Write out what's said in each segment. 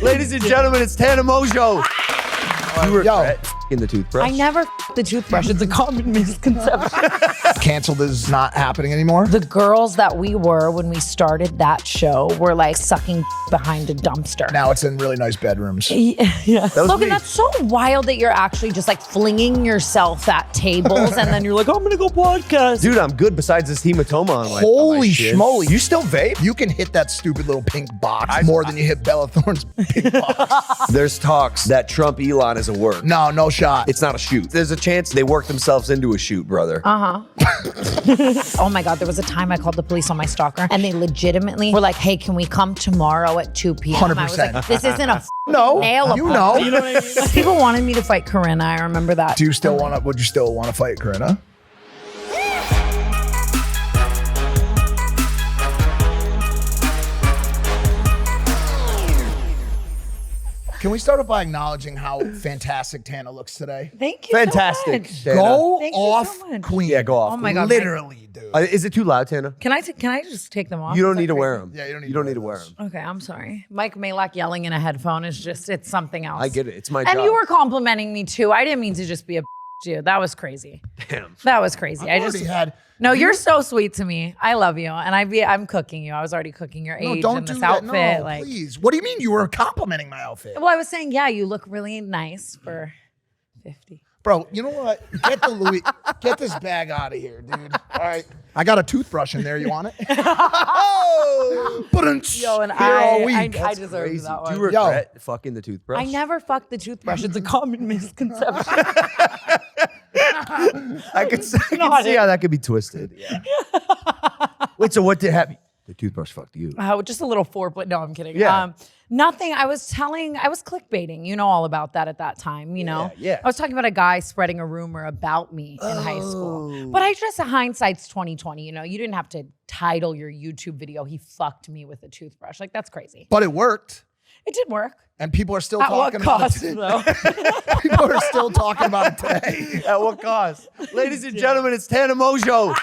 Ladies and gentlemen, it's Tana Mongeau. You regret in the toothbrush? I never the toothbrush. It's a common misconception. Canceled is not happening anymore. The girls that we were when we started that show were like sucking behind a dumpster. Now it's in really nice bedrooms. Yeah. Logan, me. that's so wild that you're actually just like flinging yourself at tables and then you're like, I'm gonna go podcast. Dude, I'm good besides this hematoma on my Holy shin. schmoly. You still vape? You can hit that stupid little pink box more than you hit Bella Thorne's pink box. There's talks that Trump Elon is a work. No shot. It's not a shoot. There's a chance they work themselves into a shoot, brother. Oh my God, there was a time I called the police on my stalker and they legitimately were like, hey, can we come tomorrow at 2 p.m.? 100%. I was like, this isn't a No, nail you appointment. know. You know what I mean? People wanted me to fight Corinna. I remember that. Do you still want to, would you still want to fight Corinna? Can we start off by acknowledging how fantastic Tana looks today? Thank you Fantastic. so much. Tana. Go Thank you off, so much. queen. Yeah, go off. Oh my God. Literally, dude. Is it too loud, Tana? Can I just take them off? You Is don't that need to wear crazy? them. Yeah, you don't need to wear them. Okay, I'm sorry. Mike Malak yelling in a headphone is just, it's something else. I get it. It's my And job. you were complimenting me too. I didn't mean to just be a dude. That was crazy. Damn. That was crazy. I've already had. No, you're so sweet to me. I love you. And I'm cooking you. I was already cooking your No, age don't in do this that. outfit. No, like, please. What do you mean you were complimenting my outfit? well, I was saying, yeah, you look really nice for 50. Bro, you know what? Get the Louis, get this bag out of here, dude. All right. I got a toothbrush in there. You want it? Oh! Yo, and Here all week. I deserve that Do you one. regret fucking the toothbrush? I never fucked the toothbrush. It's a common misconception. I can see how that could be twisted. Yeah. Wait, so what did happen? The toothbrush fucked you. Just a little foreplay. No, I'm kidding. Yeah. Nothing. I was clickbaiting. You know all about that at that time, you know? Yeah. I was talking about a guy spreading a rumor about me in high school. But I just, hindsight's 2020, you know? You didn't have to title your YouTube video, he fucked me with a toothbrush. Like, that's crazy. But it worked. It did work. And people are still At what talking about cost, it. though? People are still talking about it today. At what cost? Ladies and gentlemen, it's Tana Mongeau.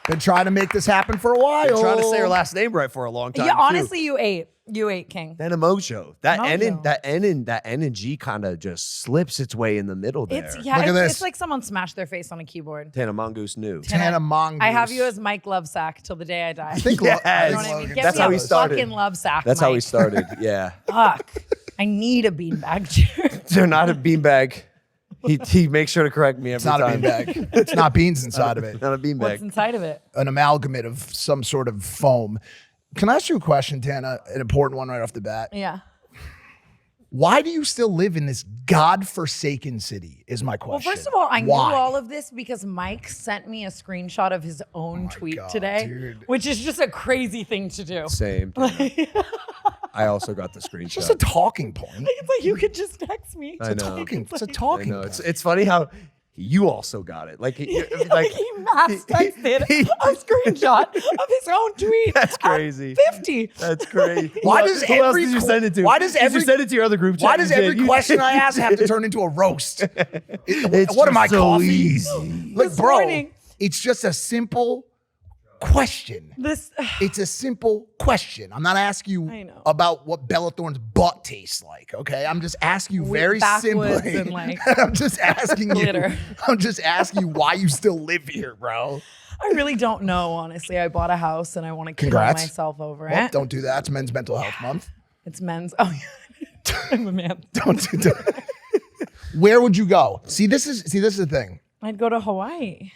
Been trying to make this happen for a while. Been trying to say her last name right for a long time. Yeah, too. honestly, you ate. You ate, King. Tana Mongeau. That Mojo. N and G kind of just slips its way in the middle there. It's Look at it's this. like someone smashed their face on a keyboard. Tana Mongoose knew. Tana Mongeau. I have you as Mike Lovesack till the day I die. I think, Yes. I You know think what I mean? Logan- Get That's me how a he started. fucking Lovesack, That's how he Mike. started. Yeah. Fuck. I need a beanbag chair. They're not a beanbag. He makes sure to correct me every It's not time. a beanbag. It's not beans inside of it. Not a What's beanbag. inside of it? An amalgamate of some sort of foam. Can I ask you a question, Tana? An important one right off the bat. Yeah. Why do you still live in this godforsaken city is my Well, question. first of all, I knew Why? all of this because Mike sent me a screenshot of his own tweet God, today, dude. which is just a crazy thing to do. Same. I also got the screenshot. It's just a talking point. It's like you could just text me. I know. It's a I talking know. point. It's funny how you also got it. Like, Like he mass texted a screenshot of his own tweet. That's crazy. At 50. That's crazy. Why does Who else every did you send it to? why does Did every you send it to your other group chat? Why does You every did. You question did. I ask have to turn into a roast? It's What am I, so coffee? easy. Like, This bro, morning- it's just a simple question. This It's a simple question. I'm not asking I you know. about what Bella Thorne's butt tastes like, okay? I'm just asking you With very backwoods simply. and, like, I'm just asking you. glitter. I'm just asking you why you still live here, bro. I really don't know, honestly. I bought a house and I want to kill Congrats. myself over Well, it. don't do that. It's Men's Mental Health Month. It's men's. Oh, yeah. I'm a man. Don't do that. Where would you go? See, this is the thing. I'd go to Hawaii.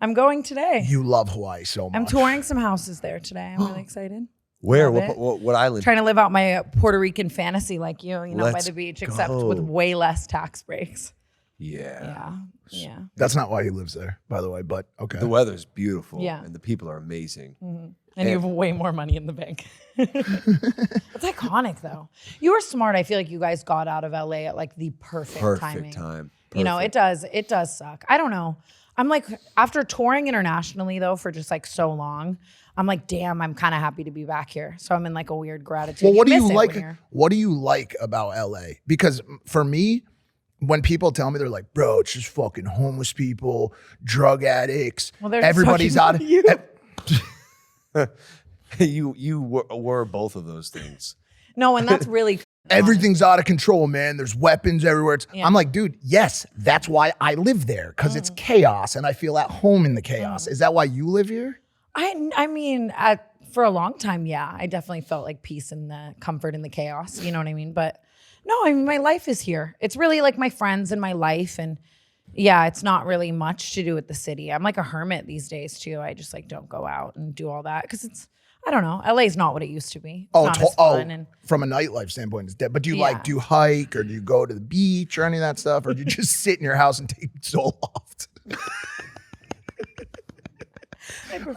I'm going today. You love Hawaii so much. I'm touring some houses there today. I'm really excited. Where? Love it. What island? Trying to live out my Puerto Rican fantasy like you know, by Let's the beach, except go. with way less tax breaks. Yeah. Yeah. That's not why he lives there, by the way, but okay. The weather's beautiful. Yeah. And the people are amazing. And you have way more money in the bank. It's iconic, though. You were smart. I feel like you guys got out of LA at like the perfect timing. time. You know, it does suck. I don't know. I'm like, after touring internationally though for just like so long, I'm like, damn, I'm kind of happy to be back here. So I'm in like a weird gratitude. Well, what do miss you it like? when you're- What do you like about LA? Because for me, when people tell me, they're like, bro, it's just fucking homeless people, drug addicts. Well, they're just everybody's talking out. about you. You were both of those things. No, and that's really Everything's out of control, man. There's weapons everywhere. I'm like, dude, yes, that's why I live there, because it's chaos and I feel at home in the chaos. Is that why you live here? I mean, for a long time, yeah, I definitely felt like peace and the comfort in the chaos. You know what I mean? But no, I mean, my life is here. It's really like my friends and my life. And yeah, it's not really much to do with the city. I'm like a hermit these days too. I just like don't go out and do all that because it's, I don't know. LA is not what it used to be. It's not as fun and from a nightlife standpoint, it's dead. But do you do you hike or do you go to the beach or any of that stuff? Or do you just sit in your house and take Zoloft?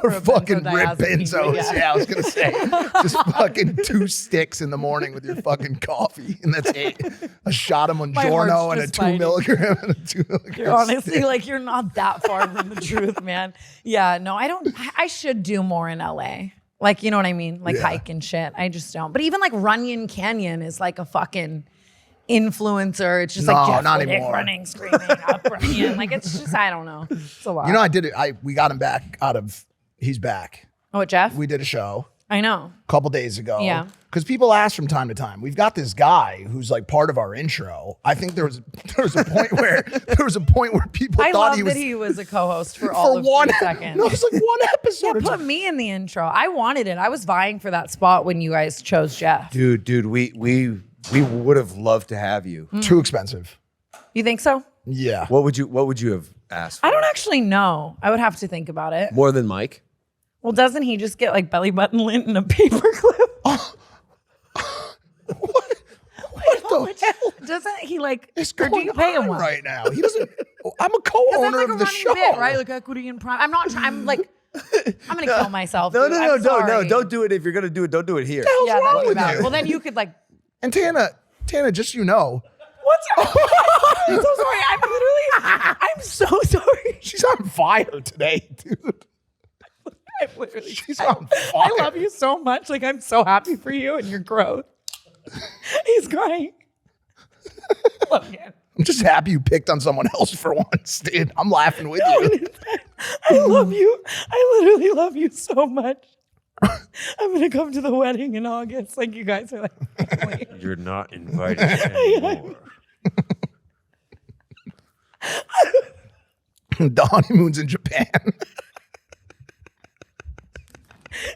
Or fucking rip benzos. Yeah, I was going to say. Just fucking 2 sticks in the morning with your fucking coffee. And that's it. A shot of Mongiorno and a 2 milligram and a 2 milligram. You're honestly like, you're not that far from the truth, man. Yeah, no, I should do more in LA. Like, you know what I mean? Like hike and shit. I just don't. But even like Runyon Canyon is like a fucking influencer. It's just like Jeff Wittek running, screaming up Runyon. Like it's just, I don't know. It's a lot. You know, I did it. We got him back he's back. Oh, Jeff? We did a show. I know. A couple days ago. Yeah. Because people ask from time to time. We've got this guy who's like part of our intro. I think there was a point where people thought he was a co-host for all of 3 seconds. No, it was like 1 episode. Yeah, put me in the intro. I wanted it. I was vying for that spot when you guys chose Jeff. Dude, we would have loved to have you. Too expensive. You think so? Yeah. What would you have asked for? I don't actually know. I would have to think about it. More than Mike? Well, doesn't he just get like belly button lint and a paper clip? What the hell? Doesn't he like? It's or do you pay him on well? right now. He doesn't. I'm a co-owner like of the show, bit, right? Like equity and prime. I'm not. I'm like. I'm gonna kill myself. No, dude. no, don't do it. If you're gonna do it, don't do it here. What the hell's wrong with you? Well, then you could like. And Tana, just so you know. What's I'm so sorry. I'm so sorry. She's on fire today, dude. She's on fire. I love you so much. Like, I'm so happy for you and your growth. He's crying. Logan. I'm just happy you picked on someone else for once, dude. I'm laughing with you. I love you. I literally love you so much. I'm going to come to the wedding in August. Like, you guys are like, wait. You're not invited anymore. The honeymoon's in Japan.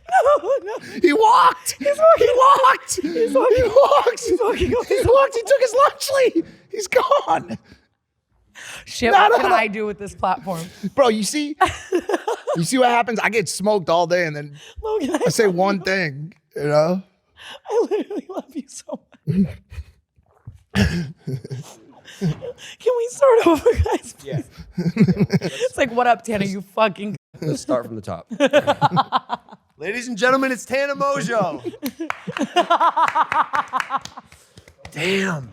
No. He walked. He's walking. He walked. He's walking. He walked. He's walking. He walked. He took his lunch leave. He's gone. Shit, what can I do with this platform? Bro, you see what happens? I get smoked all day and then Logan, I say one thing, you know? I literally love you so much. Can we start over, guys? Yeah. It's like, what up, Tana? You fucking. Let's start from the top. Ladies and gentlemen, it's Tana Mongeau. Damn,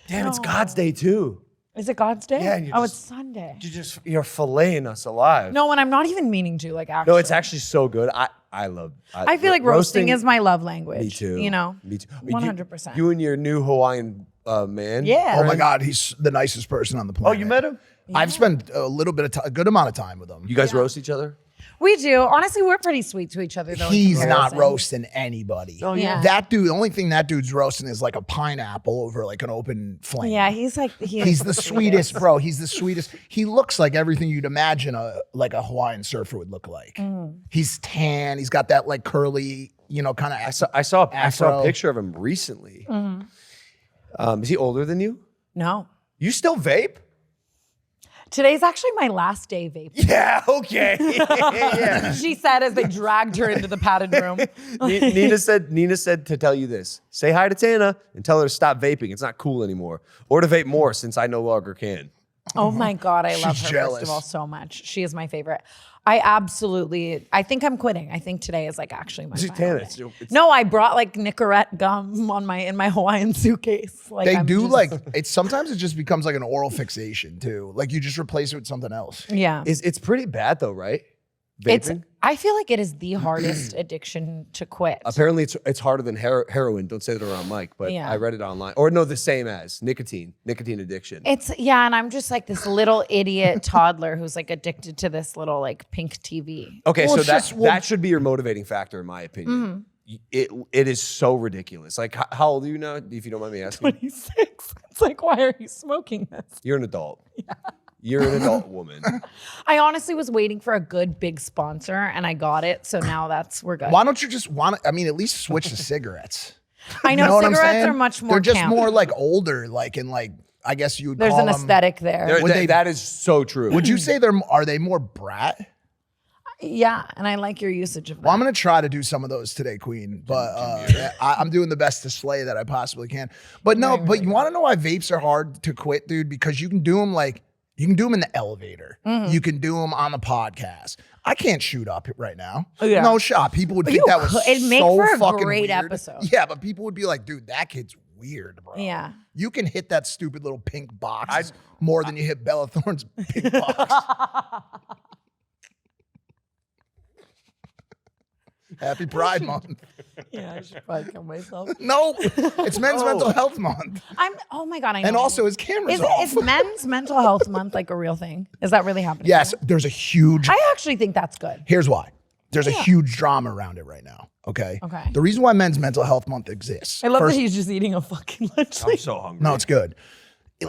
it's God's Day too. Is it God's Day? Yeah. It's Sunday. You're filleting us alive. No, and I'm not even meaning to. Like, actually. No, it's actually so good. I feel like roasting is my love language. Me too. You know. Me too. 100%. You and your new Hawaiian man. Yeah. Oh my God, he's the nicest person on the planet. Oh, you met him? Yeah. I've spent a good amount of time with him. You guys roast each other? We do. Honestly, we're pretty sweet to each other, though. He's not roasting anybody. Oh, yeah. That dude, the only thing that dude's roasting is like a pineapple over like an open flame. Yeah, he's like he's the sweetest, bro. He's the sweetest. He looks like everything you'd imagine like a Hawaiian surfer would look like. He's tan. He's got that like curly, you know, kind of. I saw a picture of him recently. Is he older than you? No. You still vape? Today's actually my last day vaping. Yeah, okay. Yeah. She said as they dragged her into the padded room. Nina said to tell you this. Say hi to Tana and tell her to stop vaping. It's not cool anymore. Or to vape more since I no longer can. Oh my God, I love her, jealous. first of all, so much. She is my favorite. I think I'm quitting. I think today is like actually my final day. No, I brought like Nicorette gum in my Hawaiian suitcase. Like, sometimes it just becomes like an oral fixation too. Like you just replace it with something else. Yeah. It's pretty bad though, right? Vaping? I feel like it is the hardest addiction to quit. Apparently it's harder than heroin. Don't say that around Mike, but Yeah. I read it online. Or no, the same as nicotine addiction. And I'm just like this little idiot toddler who's like addicted to this little like pink TV. Okay, Well, so it's just- that should be your motivating factor in my opinion. it is so ridiculous. Like, how old are you now, if you don't mind me asking? 26. It's like, why are you smoking this? You're an adult. Yeah. You're an adult woman. I honestly was waiting for a good big sponsor, and I got it. So now we're good. Why don't you just at least switch to cigarettes? I know, You know what I'm cigarettes saying? are much more They're just camp. more like older, like in like, I guess you would There's call an them, aesthetic there. That is so true. Would you say are they more brat? Yeah, and I like your usage of that. Well, I'm going to try to do some of those today, Queen, but I'm doing the best to slay that I possibly can. But no, but you want to know why vapes are hard to quit, dude? Because you can do them in the elevator. You can do them on the podcast. I can't shoot up right now. Yeah. No shot. People would think You that was could. It'd make so for a fucking great weird. episode. Yeah, but people would be like, dude, that kid's weird, bro. Yeah. You can hit that stupid little pink box more than you hit Bella Thorne's pink box. Happy Pride Month. Yeah, I should probably kill myself. No, it's Men's Mental Health Month. Oh my God, I know. And also his camera's off. Is Men's Mental Health Month like a real thing? Is that really happening? Yes, there's a huge. I actually think that's good. Here's why. There's a huge drama around it right now. Okay. Okay. The reason why Men's Mental Health Month exists. I love that he's just eating a fucking lunch. I'm so hungry. No, it's good.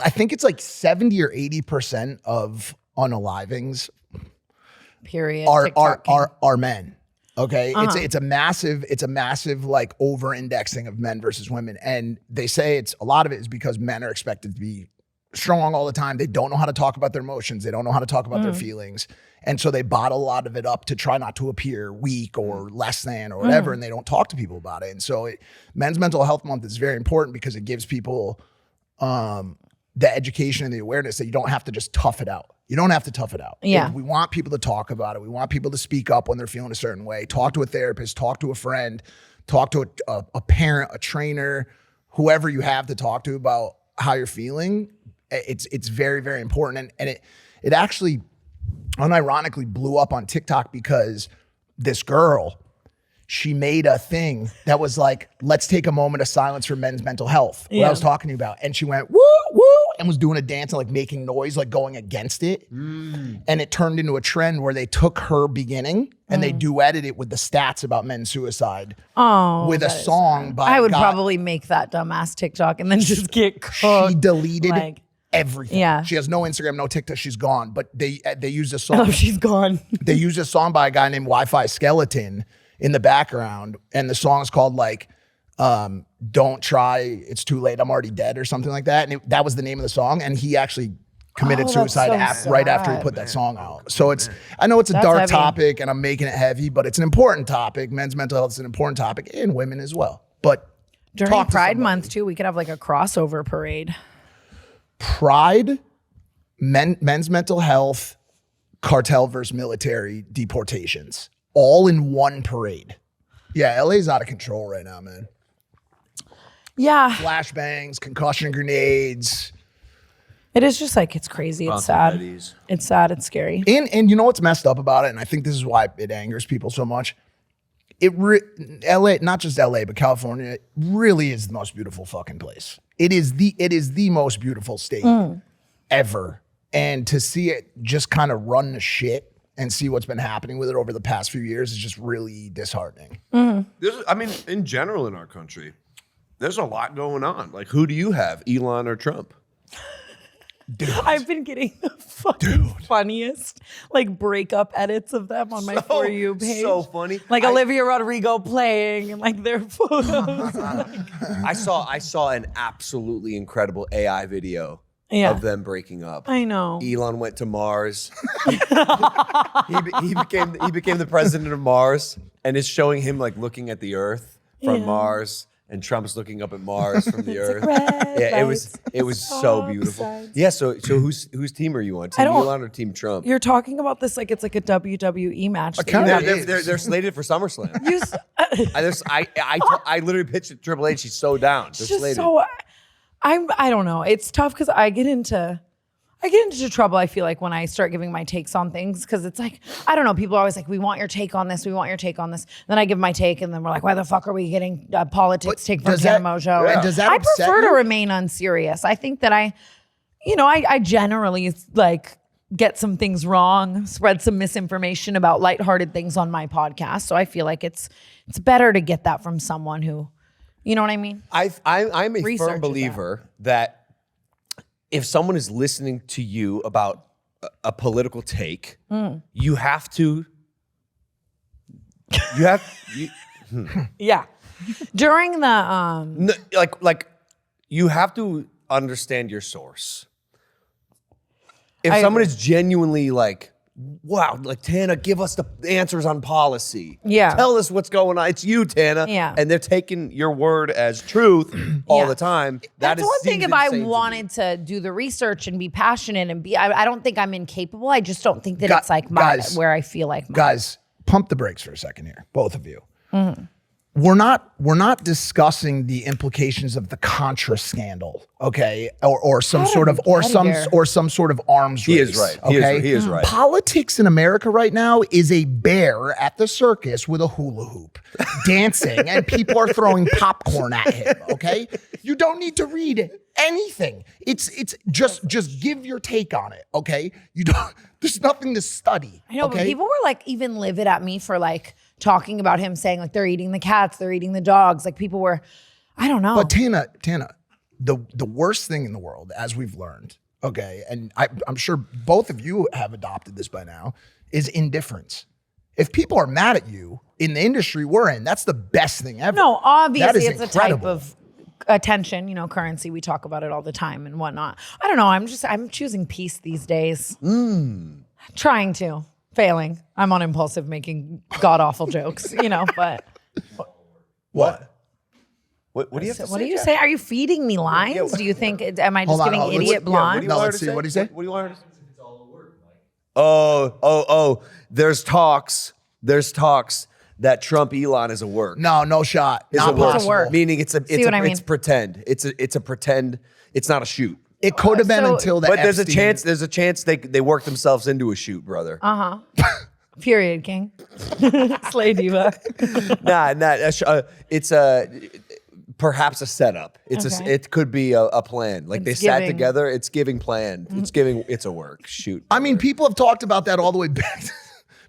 I think it's like 70 or 80% of unalivings Period. are men. Okay. It's a massive like over indexing of men versus women. And they say a lot of it is because men are expected to be strong all the time. They don't know how to talk about their emotions. They don't know how to talk about their feelings. And so they bottle a lot of it up to try not to appear weak or less than or whatever. And they don't talk to people about it. And so Men's Mental Health Month is very important because it gives people the education and the awareness that you don't have to just tough it out. You don't have to tough it out. Yeah. We want people to talk about it. We want people to speak up when they're feeling a certain way. Talk to a therapist, talk to a friend, talk to a parent, a trainer, whoever you have to talk to about how you're feeling. It's very, very important. And it actually unironically blew up on TikTok because this girl, she made a thing that was like, let's take a moment of silence for men's mental health. What I was talking to you about. And she went, woo, woo, and was doing a dance and like making noise, like going against it. And it turned into a trend where they took her beginning and they duetted it with the stats about men's suicide. With a song by I would probably make that dumbass TikTok and then just get cooked. She deleted everything. Yeah. She has no Instagram, no TikTok. She's gone. But they used a song. Oh, she's gone. They used a song by a guy named Wi-Fi Skeleton in the background, and the song's called like "Don't Try, It's Too Late, I'm Already Dead" or something like that. And that was the name of the song. And he actually committed suicide right after he put that song out. So I know it's a dark topic, and I'm making it heavy, but it's an important topic. Men's mental health is an important topic, and women as well. But during Pride Month too, we could have like a crossover parade. Pride, men's mental health, cartel versus military deportations, all in one parade. Yeah, LA's out of control right now, man. Yeah. Flashbangs, concussion grenades. It is just like, it's crazy. It's sad. It's sad. It's scary. And you know what's messed up about it? And I think this is why it angers people so much. LA, not just LA, but California really is the most beautiful fucking place. It is the most beautiful state ever. And to see it just kind of run to shit and see what's been happening with it over the past few years is just really disheartening. I mean, in general in our country, there's a lot going on. Like, who do you have, Elon or Trump? Dude. I've been getting the fucking funniest like breakup edits of them on my For You page. So funny. Like Olivia Rodrigo playing and like their photos. I saw an absolutely incredible AI video of them breaking up. I know. Elon went to Mars. he became the president of Mars, and it's showing him like looking at the Earth from Mars. And Trump's looking up at Mars from the Earth. Yeah, it was so beautiful. Sides. Yeah, so whose team are you on? Team Elon or Team Trump? You're talking about this like it's like a WWE match. They're slated for SummerSlam. I literally pitched it to Triple H. She's so down. They're slated. So I don't know. It's tough because I get into trouble, I feel like, when I start giving my takes on things, because it's like, I don't know, people are always like, we want your take on this, we want your take on this. Then I give my take, and then we're like, why the fuck are we getting politics take from Tana Mongeau? Yeah. Does that I upset prefer you? to remain unserious. I think that I generally like get some things wrong, spread some misinformation about lighthearted things on my podcast. So I feel like it's better to get that from someone who, you know what I mean? I'm a firm believer that if someone is listening to you about a political take, you have to. Yeah. During the like you have to understand your source. If someone is genuinely like, wow, like Tana, give us the answers on policy. Yeah. Tell us what's going on. It's you, Tana. Yeah. And they're taking your word as truth all the time. That's one thing if I wanted to do the research and be passionate and be, I don't think I'm incapable. I just don't think that it's like where I feel like guys, pump the brakes for a second here, both of you. We're not discussing the implications of the Contra scandal, okay, or some sort of arms race. He is right. Okay, he is right. Politics in America right now is a bear at the circus with a hula hoop, dancing, and people are throwing popcorn at him. Okay, you don't need to read anything. It's just give your take on it. Okay, you don't. There's nothing to study. I know, but people were like even livid at me for like talking about him saying like they're eating the cats, they're eating the dogs. Like people were, I don't know. But Tana, the worst thing in the world, as we've learned, okay, and I'm sure both of you have adopted this by now, is indifference. If people are mad at you in the industry we're in, that's the best thing ever. No, obviously it's incredible. a type of attention, you know, currency. We talk about it all the time and whatnot. I don't know. I'm choosing peace these days. Trying to. Failing. I'm on impulsive making god-awful jokes, you know, but. What do you have to say? What do you say? Are you feeding me lines? Do you think, am I just giving idiot blonde? No, let's see. What do you say? What do you want her to say? It's all a work. Oh. There's talks that Trump Elon is a work. No shot. Not possible. Work. Meaning it's pretend. It's a pretend. It's not a shoot. It could have been until that. But there's a chance they work themselves into a shoot, brother. Period, King. Slay diva. It's perhaps a setup. It could be a plan. Like they sat together. It's giving planned. It's a work shoot. I mean, people have talked about that all the way back.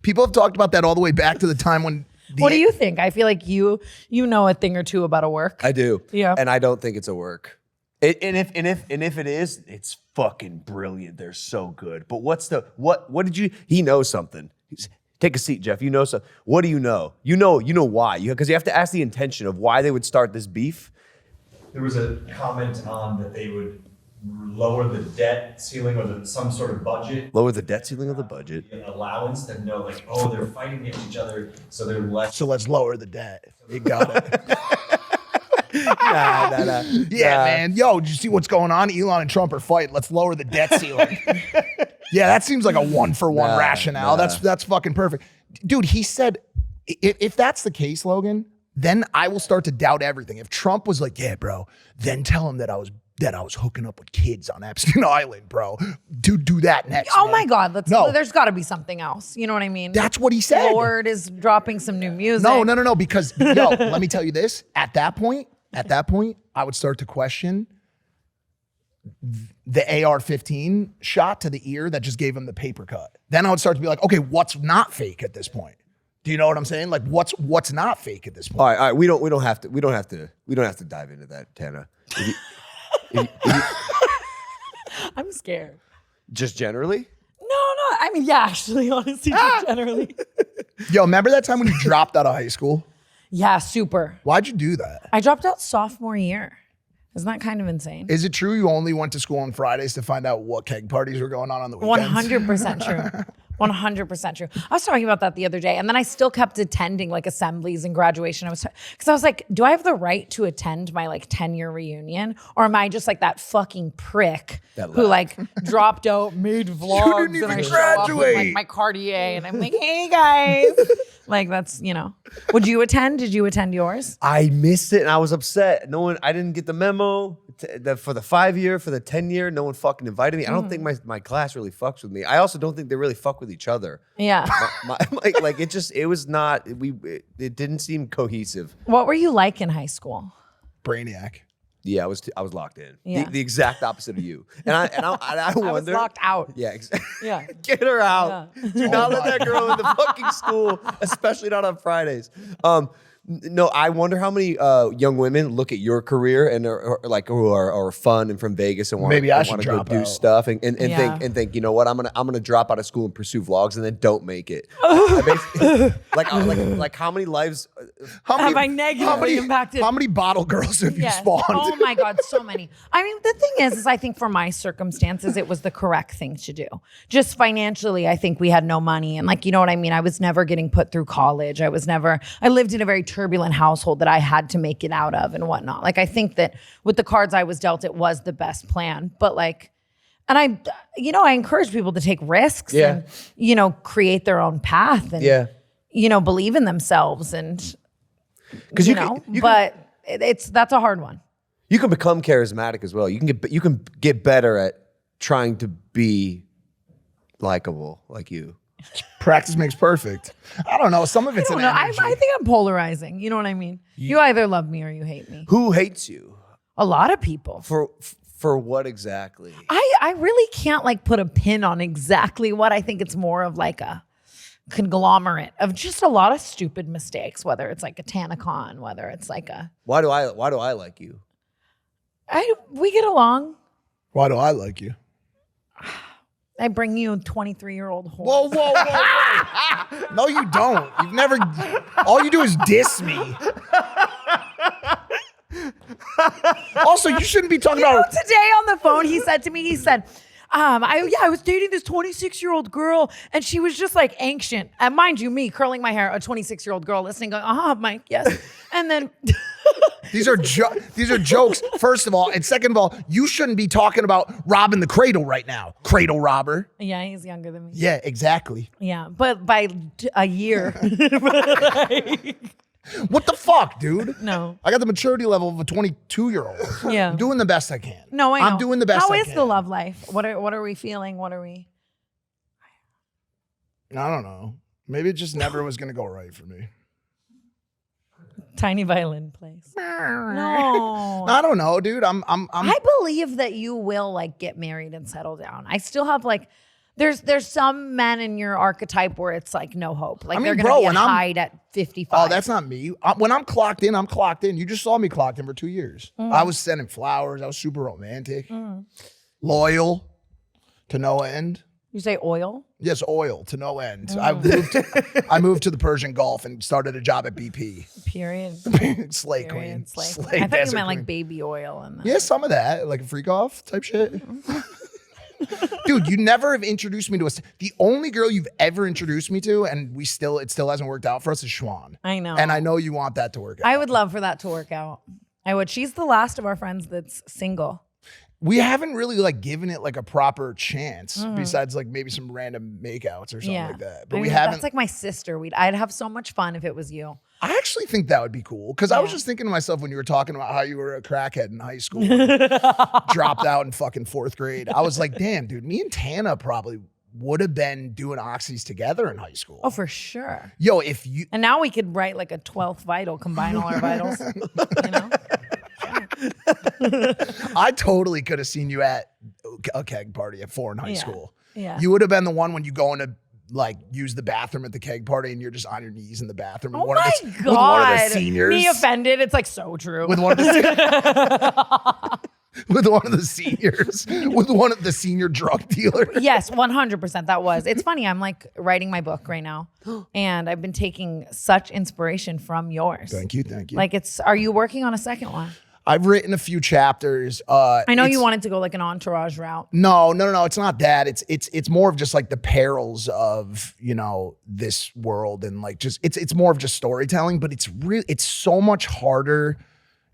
People have talked about that all the way back to the time when. What do you think? I feel like you know a thing or two about a work. I do. Yeah. And I don't think it's a work. And if it is, it's fucking brilliant. They're so good. But what did you? He knows something. Take a seat, Jeff. You know something. What do you know? You know why? Because you have to ask the intention of why they would start this beef. There was a comment on that they would lower the debt ceiling or some sort of budget. Lower the debt ceiling of the budget. Allowance to know like, they're fighting against each other, so they're less. So let's lower the debt. You got it. Nah. Yeah, man. Yo, did you see what's going on? Elon and Trump are fighting. Let's lower the debt ceiling. Yeah, that seems like a one-for-one rationale. That's fucking perfect. Dude, he said, if that's the case, Logan, then I will start to doubt everything. If Trump was like, yeah, bro, then tell him that I was hooking up with kids on Epstein Island, bro. Do that next. Oh my God, there's got to be something else. You know what I mean? That's what he said. Lord is dropping some new music. No. Because let me tell you this. At that point, I would start to question the AR-15 shot to the ear that just gave him the paper cut. Then I would start to be like, okay, what's not fake at this point? Do you know what I'm saying? Like, what's not fake at this point? All right. We don't have to dive into that, Tana. I'm scared. Just generally? No. I mean, yeah, actually, honestly, just generally. Yo, remember that time when you dropped out of high school? Yeah, super. Why'd you do that? I dropped out sophomore year. Isn't that kind of insane? Is it true you only went to school on Fridays to find out what keg parties were going on the weekends? 100% true. 100% true. I was talking about that the other day, and then I still kept attending like assemblies and graduation. Because I was like, do I have the right to attend my like 10-year reunion, or am I just like that fucking prick who like dropped out, made vlogs, didn't and I even show up with like graduate. my Cartier, and I'm like, hey guys, like that's Would you attend? Did you attend yours? I missed it and I was upset. I didn't get the memo for the 5-year, for the 10-year. No one fucking invited me. I don't think my class really fucks with me. I also don't think they really fuck with each other. Yeah. It didn't seem cohesive. What were you like in high school? Brainiac. Yeah, I was locked in. Yeah. The exact opposite of you. And I wonder. I was locked out. Yeah, exactly. Yeah. Get her out. Yeah. Do not let that girl in the fucking school, especially not on Fridays. No, I wonder how many young women look at your career and are like who are fun and from Vegas and want Maybe I should to go drop do out. stuff and Yeah. think, you know what, I'm gonna drop out of school and pursue vlogs and then don't make it. I basically- like how many lives? Have I negatively impacted? How many bottle girls have you Yes. spawned? Oh my God, so many. I mean, the thing is I think for my circumstances, it was the correct thing to do. Just financially, I think we had no money. And like, you know what I mean? I was never getting put through college. I lived in a very turbulent household that I had to make it out of and whatnot. Like, I think that with the cards I was dealt, it was the best plan. But like, and I encourage people to take risks and, create their own path and, believe in themselves and, Because that's a hard one. You can become charismatic as well. You can get better at trying to be likable like you. Practice makes perfect. I don't know. Some of it's I an don't know. energy. I think I'm polarizing. You know what I mean? You either love me or you hate me. Who hates you? A lot of people. For what exactly? I really can't like put a pin on exactly what. I think it's more of like a conglomerate of just a lot of stupid mistakes, whether it's like a TanaCon, whether it's like a Why do I like you? we get along. Why do I like you? I bring you a 23-year-old whore. Whoa, whoa, whoa, whoa. No, you don't. You've never, all you do is diss me. Also, you shouldn't be talking about. Today on the phone, he said to me, I was dating this 26-year-old girl, and she was just like ancient. And mind you, me curling my hair, a 26-year-old girl listening, going, Mike, yes. And then These are jokes, first of all. And second of all, you shouldn't be talking about robbing the cradle right now. Cradle robber. yeah, he's younger than me. Yeah, exactly. Yeah, but by a year. What the fuck, dude? No. I got the maturity level of a 22-year-old. Yeah. I'm doing the best I can. No, I know. I'm doing the best How I is can. the love life? What are we feeling? What are we? I don't know. Maybe it just never was going to go right for me. Tiny violin plays. No. I don't know, dude. I believe that you will like get married and settle down. I still have like, there's some men in your archetype where it's like no hope. Like they're gonna be hide at 55. Oh, that's not me. When I'm clocked in, I'm clocked in. You just saw me clocked in for 2 years. I was sending flowers. I was super romantic, loyal to no end. You say oil? Yes, oil to no end. I moved to the Persian Gulf and started a job at BP. Period. Slay Period. queen. Slay. Slay I thought you desert meant queen. like baby oil and that. Yeah, some of that, like a freak off type shit. Dude, you never have introduced me to the only girl you've ever introduced me to, and it still hasn't worked out for us, is Schwan. I know. And I know you want that to work out. I would love for that to work out. I would. She's the last of our friends that's single. We haven't really like given it like a proper chance, besides like maybe some random makeouts or something like that. But we haven't. That's like my sister. I'd have so much fun if it was you. I actually think that would be cool because I was just thinking to myself when you were talking about how you were a crackhead in high school, dropped out in fucking 4th grade. I was like, damn, dude, me and Tana probably would have been doing oxys together in high school. Oh, for sure. Yo, if you And now we could write like a 12th vital, combine all our vitals. You know? I totally could have seen you at a keg party at 4 in high school. Yeah. You would have been the one when you go into like use the bathroom at the keg party and you're just on your knees in the bathroom. Oh with my with God. one of the seniors. Me offended. It's like so true. With one of the with one of the seniors. With one of the senior drug dealers. Yes, 100% that was. It's funny. I'm like writing my book right now and I've been taking such inspiration from yours. Thank you. Thank you. Like are you working on a second one? I've written a few chapters. I know you wanted to go like an entourage route. No. It's not that. It's more of just like the perils of, you know, this world and like just it's more of just storytelling, but it's so much harder.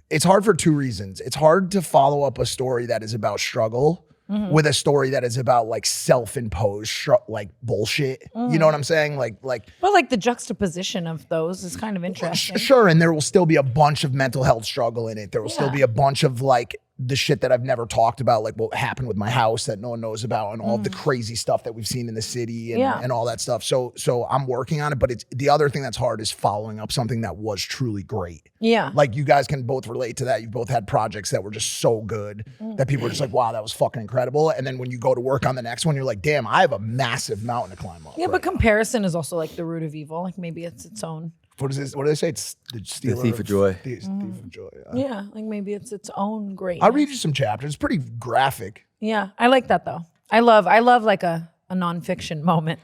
It's hard for 2 reasons. It's hard to follow up a story that is about struggle with a story that is about like self-imposed like bullshit. You know what I'm saying? Like But like the juxtaposition of those is kind of interesting. Sure, and there will still be a bunch of mental health struggle in it. There will still be a bunch of like the shit that I've never talked about, like what happened with my house that no one knows about, and all of the crazy stuff that we've seen in the city and all that stuff. So I'm working on it, but it's the other thing that's hard is following up something that was truly great. Yeah. Like you guys can both relate to that. You've both had projects that were just so good that people are just like, wow, that was fucking incredible. And then when you go to work on the next one, you're like, damn, I have a massive mountain to climb up. Yeah, but comparison is also like the root of evil. Like maybe it's its own. What is this? What do they say? It's the thief of joy. Thief of joy. Yeah, like maybe it's its own great. I'll read you some chapters. It's pretty graphic. Yeah, I like that though. I love like a nonfiction moment.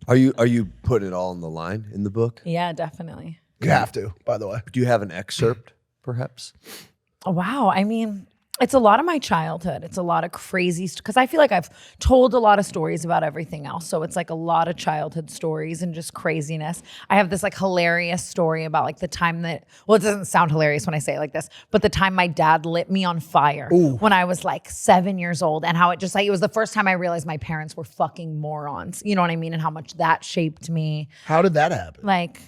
Are you putting it all on the line in the book? Yeah, definitely. You have to, by the way. Do you have an excerpt, perhaps? Oh, wow. I mean, it's a lot of my childhood. It's a lot of crazy because I feel like I've told a lot of stories about everything else. So it's like a lot of childhood stories and just craziness. I have this like hilarious story about like the time that, well, it doesn't sound hilarious when I say it like this, but the time my dad lit me on fire when I was like 7 years old, and how it just like, it was the first time I realized my parents were fucking morons. You know what I mean? And how much that shaped me. How did that happen? Like,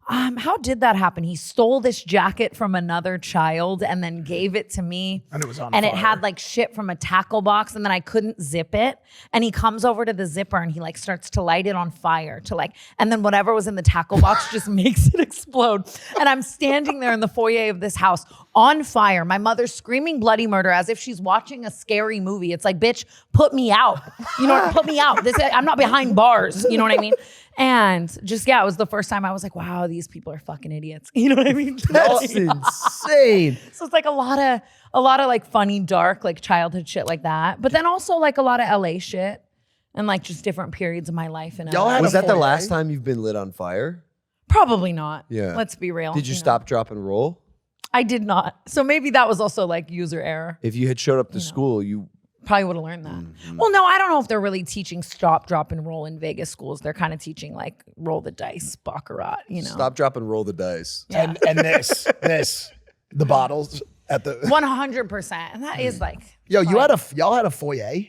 how did that happen? He stole this jacket from another child and then gave it to me. And it was on And fire. it had like shit from a tackle box, and then I couldn't zip it. And he comes over to the zipper and he like starts to light it on fire to like, and then whatever was in the tackle box just makes it explode. And I'm standing there in the foyer of this house on fire. My mother's screaming bloody murder as if she's watching a scary movie. It's like, bitch, put me out. You know, put me out. I'm not behind bars. You know what I mean? And just, yeah, it was the first time I was like, wow, these people are fucking idiots. You know what I mean? That's insane. So it's like a lot of like funny, dark, like childhood shit like that. But then also like a lot of LA shit and like just different periods of my life in Y'all LA. had Was a that the foyer? last time you've been lit on fire? Probably not. Yeah. Let's be real. Did you know. stop, drop, and roll? I did not. So maybe that was also like user error. If you had showed up to school, you Probably would have learned that. Well, no, I don't know if they're really teaching stop, drop, and roll in Vegas schools. They're kind of teaching like roll the dice, baccarat, you know. stop, drop, and roll the dice. Yeah. And this, the bottles at the 100%. And that is like, Yo, like, y'all had a foyer?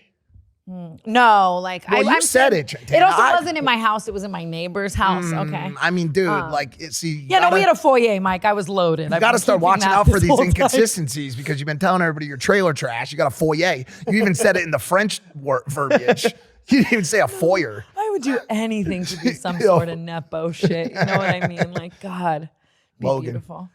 no, like Well, you I'm said saying- it. It also I- wasn't in my house. It was in my neighbor's house. Okay. I mean, dude, like see, Yeah, no, we had a foyer, Mike. I was loaded. You got to start watching out for these inconsistencies because you've been telling everybody you're trailer trash. You got a foyer. You even said it in the French verbiage. You didn't even say a foyer. I would do anything to be some Yo. sort of nepo shit. You know what I mean? Like, God, be Logan. beautiful.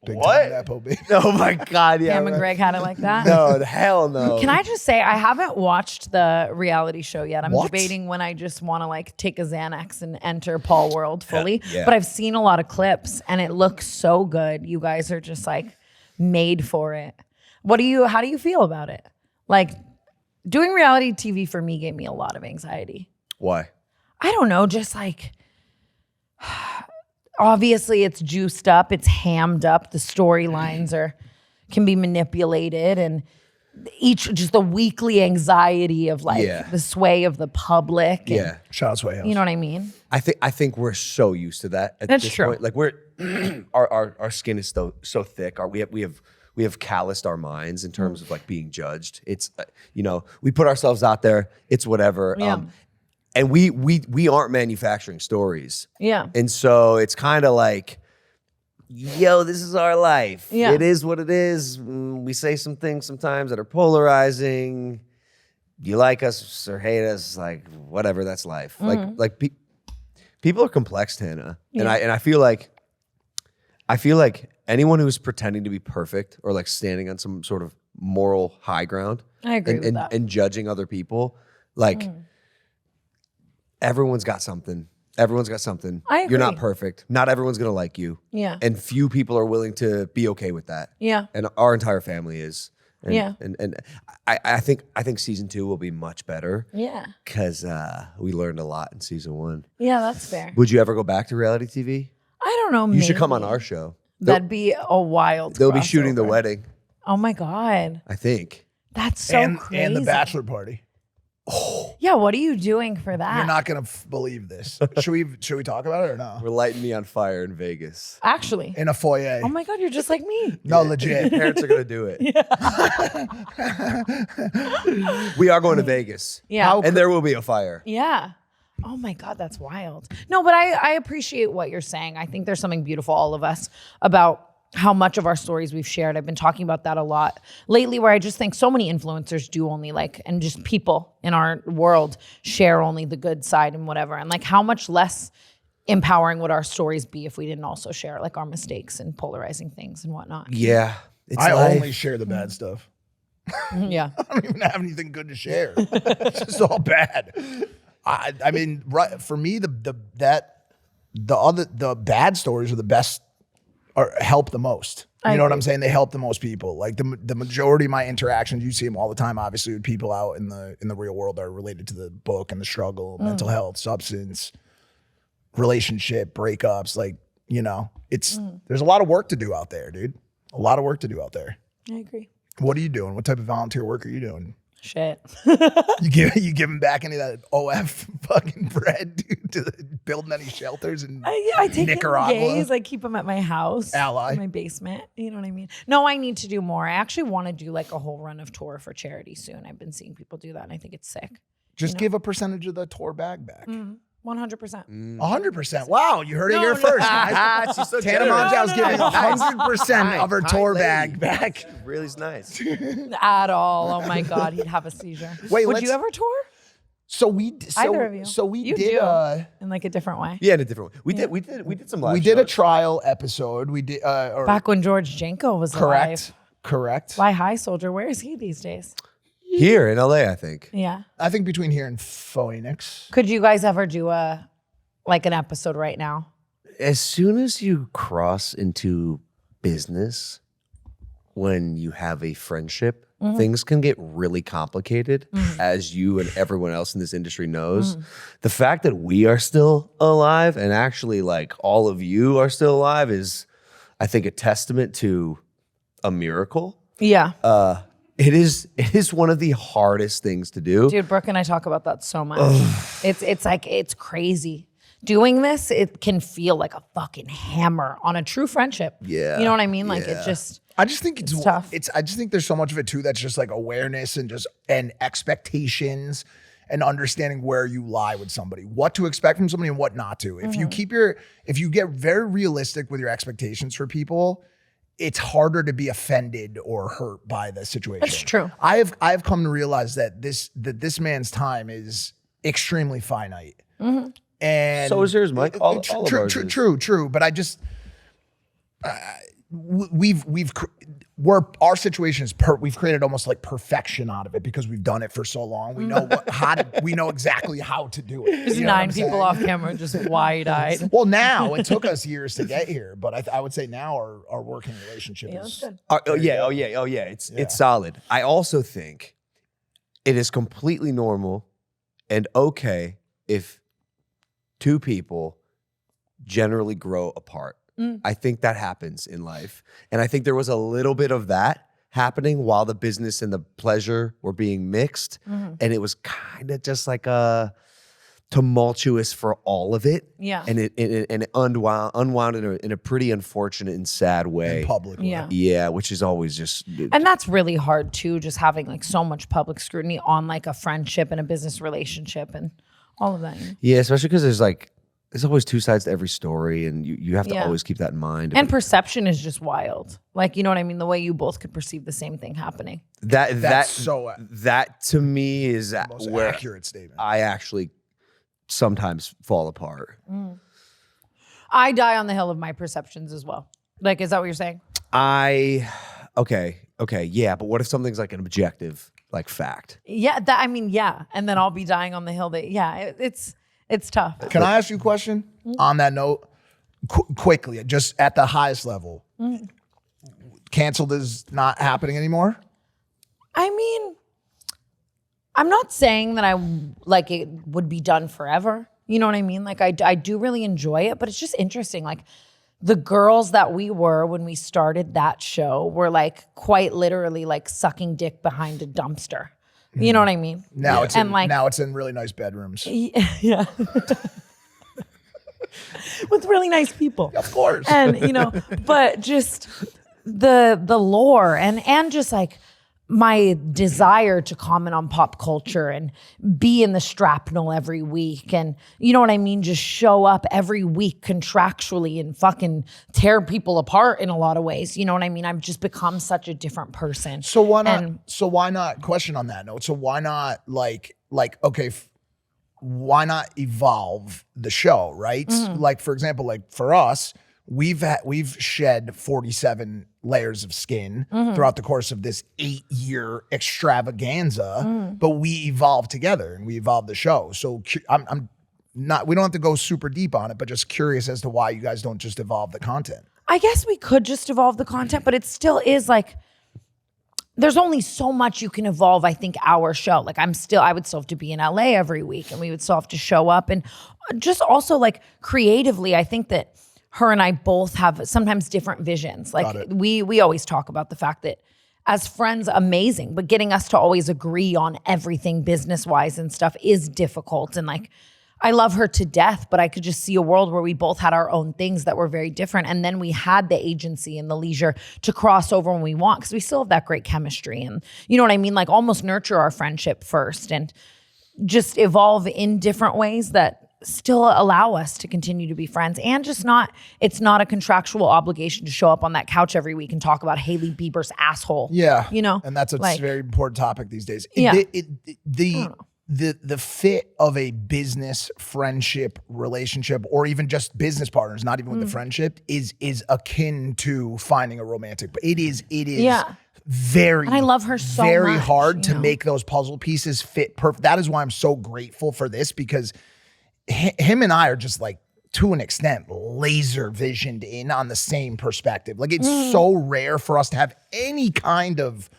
Big What? time Nepo, baby. Oh my God, yeah. Cam and Greg had it like that. No, hell no. Can I just say I haven't watched the reality show yet. I'm What? debating when I just want to like take a Xanax and enter Paul World fully. Yeah. But I've seen a lot of clips and it looks so good. You guys are just like made for it. How do you feel about it? Like doing reality TV for me gave me a lot of anxiety. Why? I don't know, just like obviously it's juiced up, it's hammed up, the storylines can be manipulated, and just the weekly anxiety of like Yeah. the sway of the public. And, Yeah. Shout out Sway House. you know what I mean? I think we're so used to that at That's this true. point. Like we're our skin is so thick. We have calloused our minds in terms of like being judged. It's we put ourselves out there. It's whatever. Yeah. And we aren't manufacturing stories. Yeah. And so it's kind of like, yo, this is our life. Yeah. It is what it is. We say some things sometimes that are polarizing. You like us or hate us, like whatever, that's life. Like people are complex, Tana. And I feel like anyone who's pretending to be perfect or like standing on some sort of moral high ground I agree with that. and judging other people, like everyone's got something. Everyone's got something. I You're not agree. perfect. Not everyone's gonna like you. Yeah. And few people are willing to be okay with that. Yeah. And our entire family is. And, Yeah. And I think season 2 will be much better Yeah. because we learned a lot in season 1. Yeah, that's fair. Would you ever go back to reality TV? I don't know. You should come on maybe. our show. That'd be a wild. They'll be shooting the crossover. wedding, Oh my God. I think. That's so crazy. and the bachelor party. Yeah, what are you doing for that? You're not gonna believe this. Should we talk about it or no? We're lighting me on fire in Vegas. Actually. In a foyer. Oh my God, you're just like me. No, Your legit. parents are gonna do it. We are going to Vegas. Yeah. And there will be a fire. Yeah. Oh my God, that's wild. No, but I appreciate what you're saying. I think there's something beautiful, all of us, about how much of our stories we've shared. I've been talking about that a lot lately, where I just think so many influencers do only like, and just people in our world share only the good side and whatever. And like, how much less empowering would our stories be if we didn't also share like our mistakes and polarizing things and whatnot? Yeah. I only share the bad stuff. Yeah. I don't even have anything good to share. It's just all bad. I mean, right, for me, the bad stories are the best, or help the most. You know what I'm saying? They help the most people. Like the majority of my interactions, you see them all the time, obviously, with people out in the real world are related to the book and the struggle, mental health, substance, relationship, breakups. Like, you know, there's a lot of work to do out there, dude. A lot of work to do out there. I agree. What are you doing? What type of volunteer work are you doing? Shit. You giving back any of that OF fucking bread, dude, to building any shelters in I take Nicaragua? Gays, I keep them at my house. Ally. In my basement. You know what I mean? No, I need to do more. I actually want to do like a whole run of tour for charity soon. I've been seeing people do that and I think it's sick. Just give a percentage of the tour bag back. 100%. 100%. Wow, you heard it here first, guys. She's so Tana Mongeau's giving 100% of her tour bag back. Really nice. At all. Oh my God, he'd have a seizure. Wait, would you ever tour? Either of you. So we You did do. In like a different way. Yeah, in a different way. We did some live we did a shows. trial episode. We did Back when George Janko was alive. Correct. Fly High Soldier. Where is he these days? Here in LA, I think. Yeah. I think between here and Phoenix. Could you guys ever do an episode right now? As soon as you cross into business, when you have a friendship, things can get really complicated, as you and everyone else in this industry knows. The fact that we are still alive, and actually like all of you are still alive, is, I think, a testament to a miracle. Yeah. It is one of the hardest things to do. Dude, Brooke and I talk about that so much. It's crazy. Doing this, it can feel like a fucking hammer on a true friendship. Yeah. You know what I mean? Like it just, I just think it's tough. I just think there's so much of it too that's just like awareness and expectations and understanding where you lie with somebody, what to expect from somebody and what not to. If you get very realistic with your expectations for people, it's harder to be offended or hurt by the situation. That's true. I have come to realize that this man's time is extremely finite. And So is yours, Mike. All of ours is. True. But I just our situation is we've created almost like perfection out of it because we've done it for so long. We know we know exactly how to do it. there's You know what 9 I'm people saying? off camera just wide-eyed. Well, now it took us years to get here, but I would say now our working relationship Yeah, is that's good. Oh yeah. It's solid. I also think it is completely normal and okay if two people generally grow apart. I think that happens in life. And I think there was a little bit of that happening while the business and the pleasure were being mixed. And it was kind of just like a tumultuous for all of it. Yeah. And it unwound in a pretty unfortunate and sad way. in public. Yeah. Yeah, which is always just... And that's really hard too, just having like so much public scrutiny on like a friendship and a business relationship and all of that. You know? Yeah, especially because there's always two sides to every story, and you have to always keep that in mind. And perception is just wild. Like, you know what I mean? The way you both could perceive the same thing happening. That to me is Most where accurate statement. I actually sometimes fall apart. I die on the hill of my perceptions as well. Like, is that what you're saying? Okay, yeah, but what if something's like an objective, like fact? Yeah, yeah. And then I'll be dying on the hill that, it's tough. Can I ask you a question on that note? Quickly, just at the highest level. Canceled is not happening anymore? I mean, I'm not saying that it would be done forever. You know what I mean? Like I do really enjoy it, but it's just interesting. Like the girls that we were when we started that show were like quite literally like sucking dick behind a dumpster. You know what I mean? Now it's in really nice bedrooms. Yeah. With really nice people. Of course. And but just the lore and just like my desire to comment on pop culture and be in the shrapnel every week and, you know what I mean, just show up every week contractually and fucking tear people apart in a lot of ways. You know what I mean? I've just become such a different person. So why not, question on that note, so why not okay, why not evolve the show, right? Like, for example, like for us, we've shed 47 layers of skin throughout the course of this 8-year extravaganza, but we evolved together and we evolved the show. So I'm not, we don't have to go super deep on it, but just curious as to why you guys don't just evolve the content. I guess we could just evolve the content, but it still is like, there's only so much you can evolve, I think, our show. Like I would still have to be in LA every week and we would still have to show up. And just also like creatively, I think that her and I both have sometimes different visions. Like we always talk about the fact that as friends, amazing, but getting us to always agree on everything business-wise and stuff is difficult. And like, I love her to death, but I could just see a world where we both had our own things that were very different. And then we had the agency and the leisure to cross over when we want, because we still have that great chemistry. And you know what I mean? Like almost nurture our friendship first and just evolve in different ways that still allow us to continue to be friends and just it's not a contractual obligation to show up on that couch every week and talk about Hailey Bieber's asshole. Yeah. You know? And that's a very important topic these days. Yeah. The fit of a business friendship relationship or even just business partners, not even with the friendship, is akin to finding a romantic. But it is very, and I love her so very much, hard to make those puzzle pieces fit perfect. That is why I'm so grateful for this, because him and I are just like, to an extent, laser visioned in on the same perspective. Like it's so rare for us to have any kind of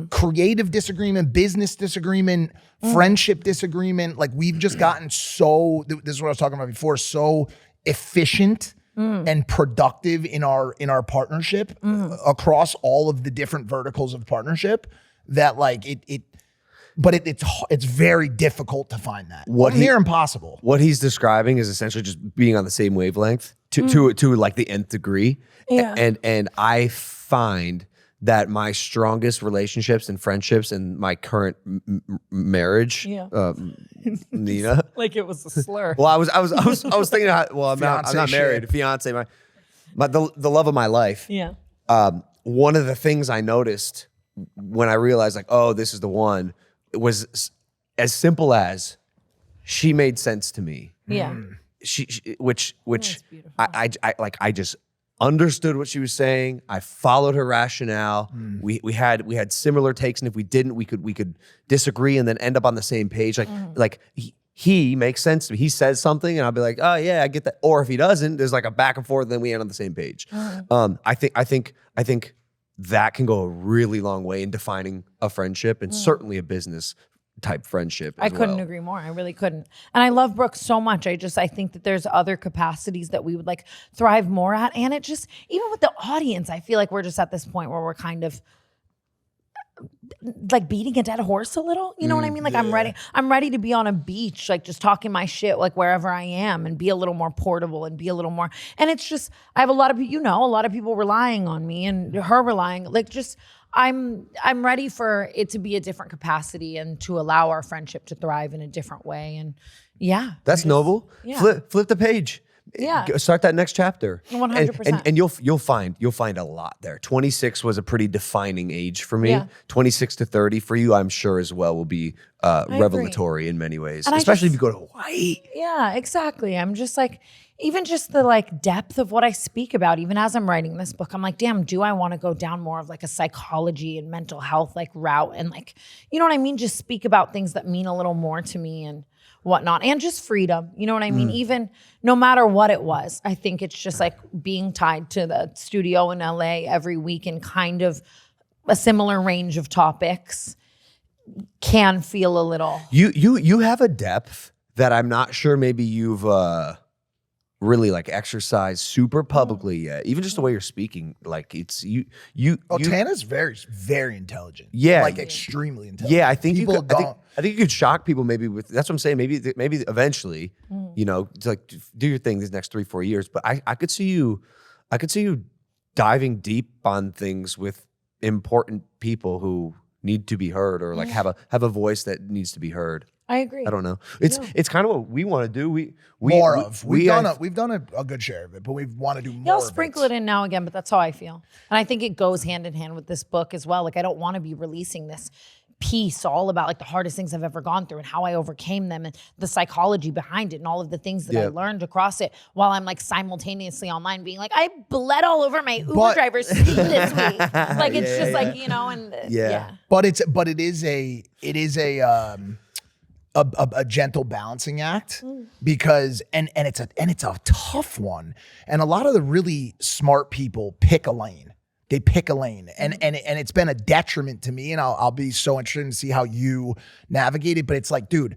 creative disagreement, business disagreement, friendship disagreement. Like we've just gotten so, this is what I was talking about before, so efficient and productive in our partnership across all of the different verticals of partnership that like it's very difficult to find that. Near impossible. What he's describing is essentially just being on the same wavelength to like the nth degree. Yeah. And I find that my strongest relationships and friendships in my current marriage, Nina. Like it was a slur. Well, I was thinking, I'm not married, fiance, the love of my life. Yeah. One of the things I noticed when I realized like, oh, this is the one, it was as simple as she made sense to me. Yeah. Which I just understood what she was saying. I followed her rationale. We had similar takes, and if we didn't, we could disagree and then end up on the same page. Like he makes sense to me. He says something, and I'll be like, oh yeah, I get that. Or if he doesn't, there's like a back and forth, and then we end on the same page. I think that can go a really long way in defining a friendship and certainly a business type friendship as I couldn't agree more. I really couldn't. And I love Brooke so much. I think that there's other capacities that we would like thrive more at. And it just, even with the audience, I feel like we're just at this point where we're kind of like beating a dead horse a little. You know what I mean? Like I'm ready to be on a beach, like just talking my shit, like wherever I am, and be a little more portable and be a little more, and it's just, I have a lot of people relying on me and her relying, like just, I'm ready for it to be a different capacity and to allow our friendship to thrive in a different way. And yeah. That's noble. Yeah. Flip the page. Yeah. Start that next chapter. 100%. And you'll find a lot there. 26 was a pretty defining age for me. Yeah. 26 to 30 for you, I'm sure as well, will be revelatory in many ways, especially if you go to Hawaii. Yeah, exactly. I'm just like, even just the like depth of what I speak about, even as I'm writing this book, I'm like, damn, do I want to go down more of like a psychology and mental health like route and like, you know what I mean? Just speak about things that mean a little more to me and whatnot, and just freedom. You know what I mean? Even no matter what it was, I think it's just like being tied to the studio in LA every week and kind of a similar range of topics can feel a little. You have a depth that I'm not sure maybe you've really like exercised super publicly yet. Even just the way you're speaking, like it's you. Tana's very, very intelligent. Yeah, like extremely intelligent. Yeah, I think I think you could shock people maybe with. That's what I'm saying. Maybe eventually, you know, to like do your thing these next 3-4 years. But I could see you diving deep on things with important people who need to be heard, or like have a voice that needs to be heard. I agree. I don't know. It's kind of what we want to do. We've done a good share of it, but we want to do more. Yeah, I'll sprinkle it in now again, but that's how I feel. And I think it goes hand in hand with this book as well. Like I don't want to be releasing this piece all about like the hardest things I've ever gone through and how I overcame them and the psychology behind it and all of the things that I learned across it while I'm like simultaneously online being like, I bled all over my Uber driver's seat this week. Like it's just like, you know, and But it is a gentle balancing act because and it's a tough one. And a lot of the really smart people pick a lane. They pick a lane, and it's been a detriment to me, and I'll be so interested to see how you navigate it. But it's like, dude,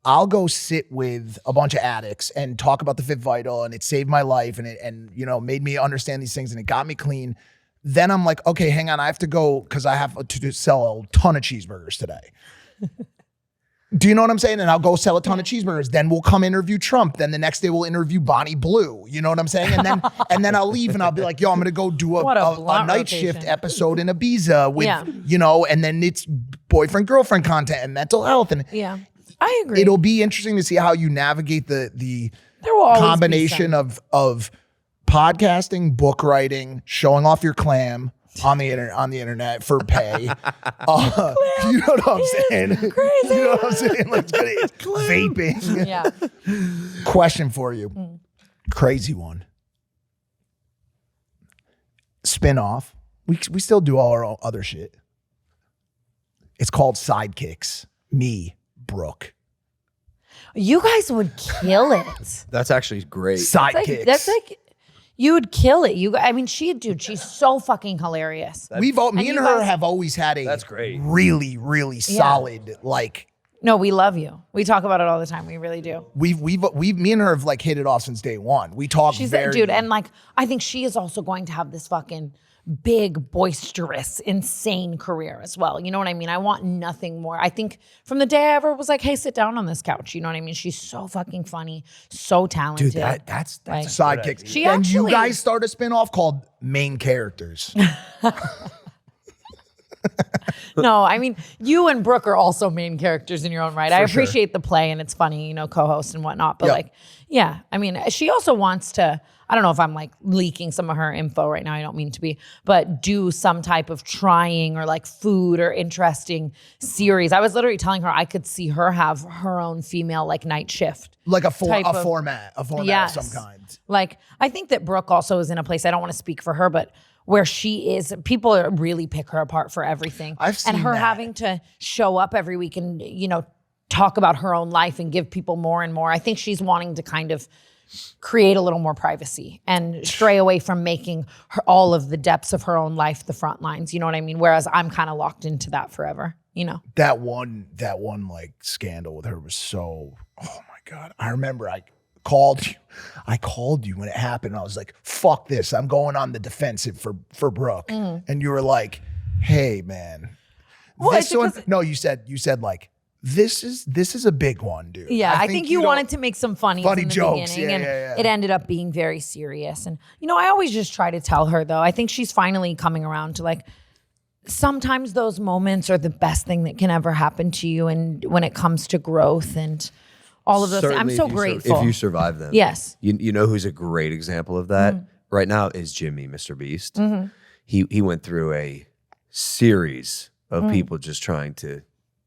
I'll go sit with a bunch of addicts and talk about the Fit Vital, and it saved my life, and you know made me understand these things, and it got me clean. Then I'm like, okay, hang on, I have to go because I have to sell a ton of cheeseburgers today. Do you know what I'm saying? And I'll go sell a ton of cheeseburgers. Then we'll come interview Trump. Then the next day we'll interview Bonnie Blue. You know what I'm saying? And then I'll leave and I'll be like, yo, I'm gonna go do a night shift episode in Ibiza with, you know, and then it's boyfriend, girlfriend content and mental health. And I agree. It'll be interesting to see how you navigate the combination of podcasting, book writing, showing off your clam on the internet for pay. You know what I'm saying? Crazy. You know what I'm saying? Like vaping. Yeah. Question for you. Crazy one. Spin-off. We still do all our other shit. It's called Sidekicks. Me, Brooke. You guys would kill it. That's actually great. Sidekicks. That's like you would kill it. I mean, she's so fucking hilarious. Me and her have always had a that's great. Really, really solid like. No, we love you. We talk about it all the time. We really do. Me and her have like hit it off since day one. We talk. She's a dude, and like I think she is also going to have this fucking big, boisterous, insane career as well. You know what I mean? I want nothing more. I think from the day I ever was like, hey, sit down on this couch. You know what I mean? She's so fucking funny, so talented. Dude, that's like, Sidekicks. She then actually, you guys start a spinoff called Main Characters. No, I mean, you and Brooke are also main characters in your own right. I appreciate the play and it's funny, you know, co-host and whatnot. But like, yeah, I mean, she also wants to, I don't know if I'm like leaking some of her info right now. I don't mean to be, but do some type of trying or like food or interesting series. I was literally telling her I could see her have her own female like night shift. Like a format of some kind. Like, I think that Brooke also is in a place, I don't want to speak for her, but where she is, people really pick her apart for everything. I've seen and her that. having to show up every week and, you know, talk about her own life and give people more and more. I think she's wanting to kind of create a little more privacy and stray away from making all of the depths of her own life the front lines. You know what I mean? Whereas I'm kind of locked into that forever, you know? That one like scandal with her was so, oh my God. I remember I called you when it happened. And I was like, fuck this. I'm going on the defensive for Brooke. And you were like, hey man. You said like, this is a big one, dude. Yeah, I think you wanted to make some funny in the jokes. Beginning, and it ended up being very serious. And you know, I always just try to tell her though, I think she's finally coming around to like, sometimes those moments are the best thing that can ever happen to you. And when it comes to growth and all of those things, I'm so grateful. If you survive them. Yes. You know who's a great example of that right now is Jimmy, MrBeast. He went through a series of people just trying to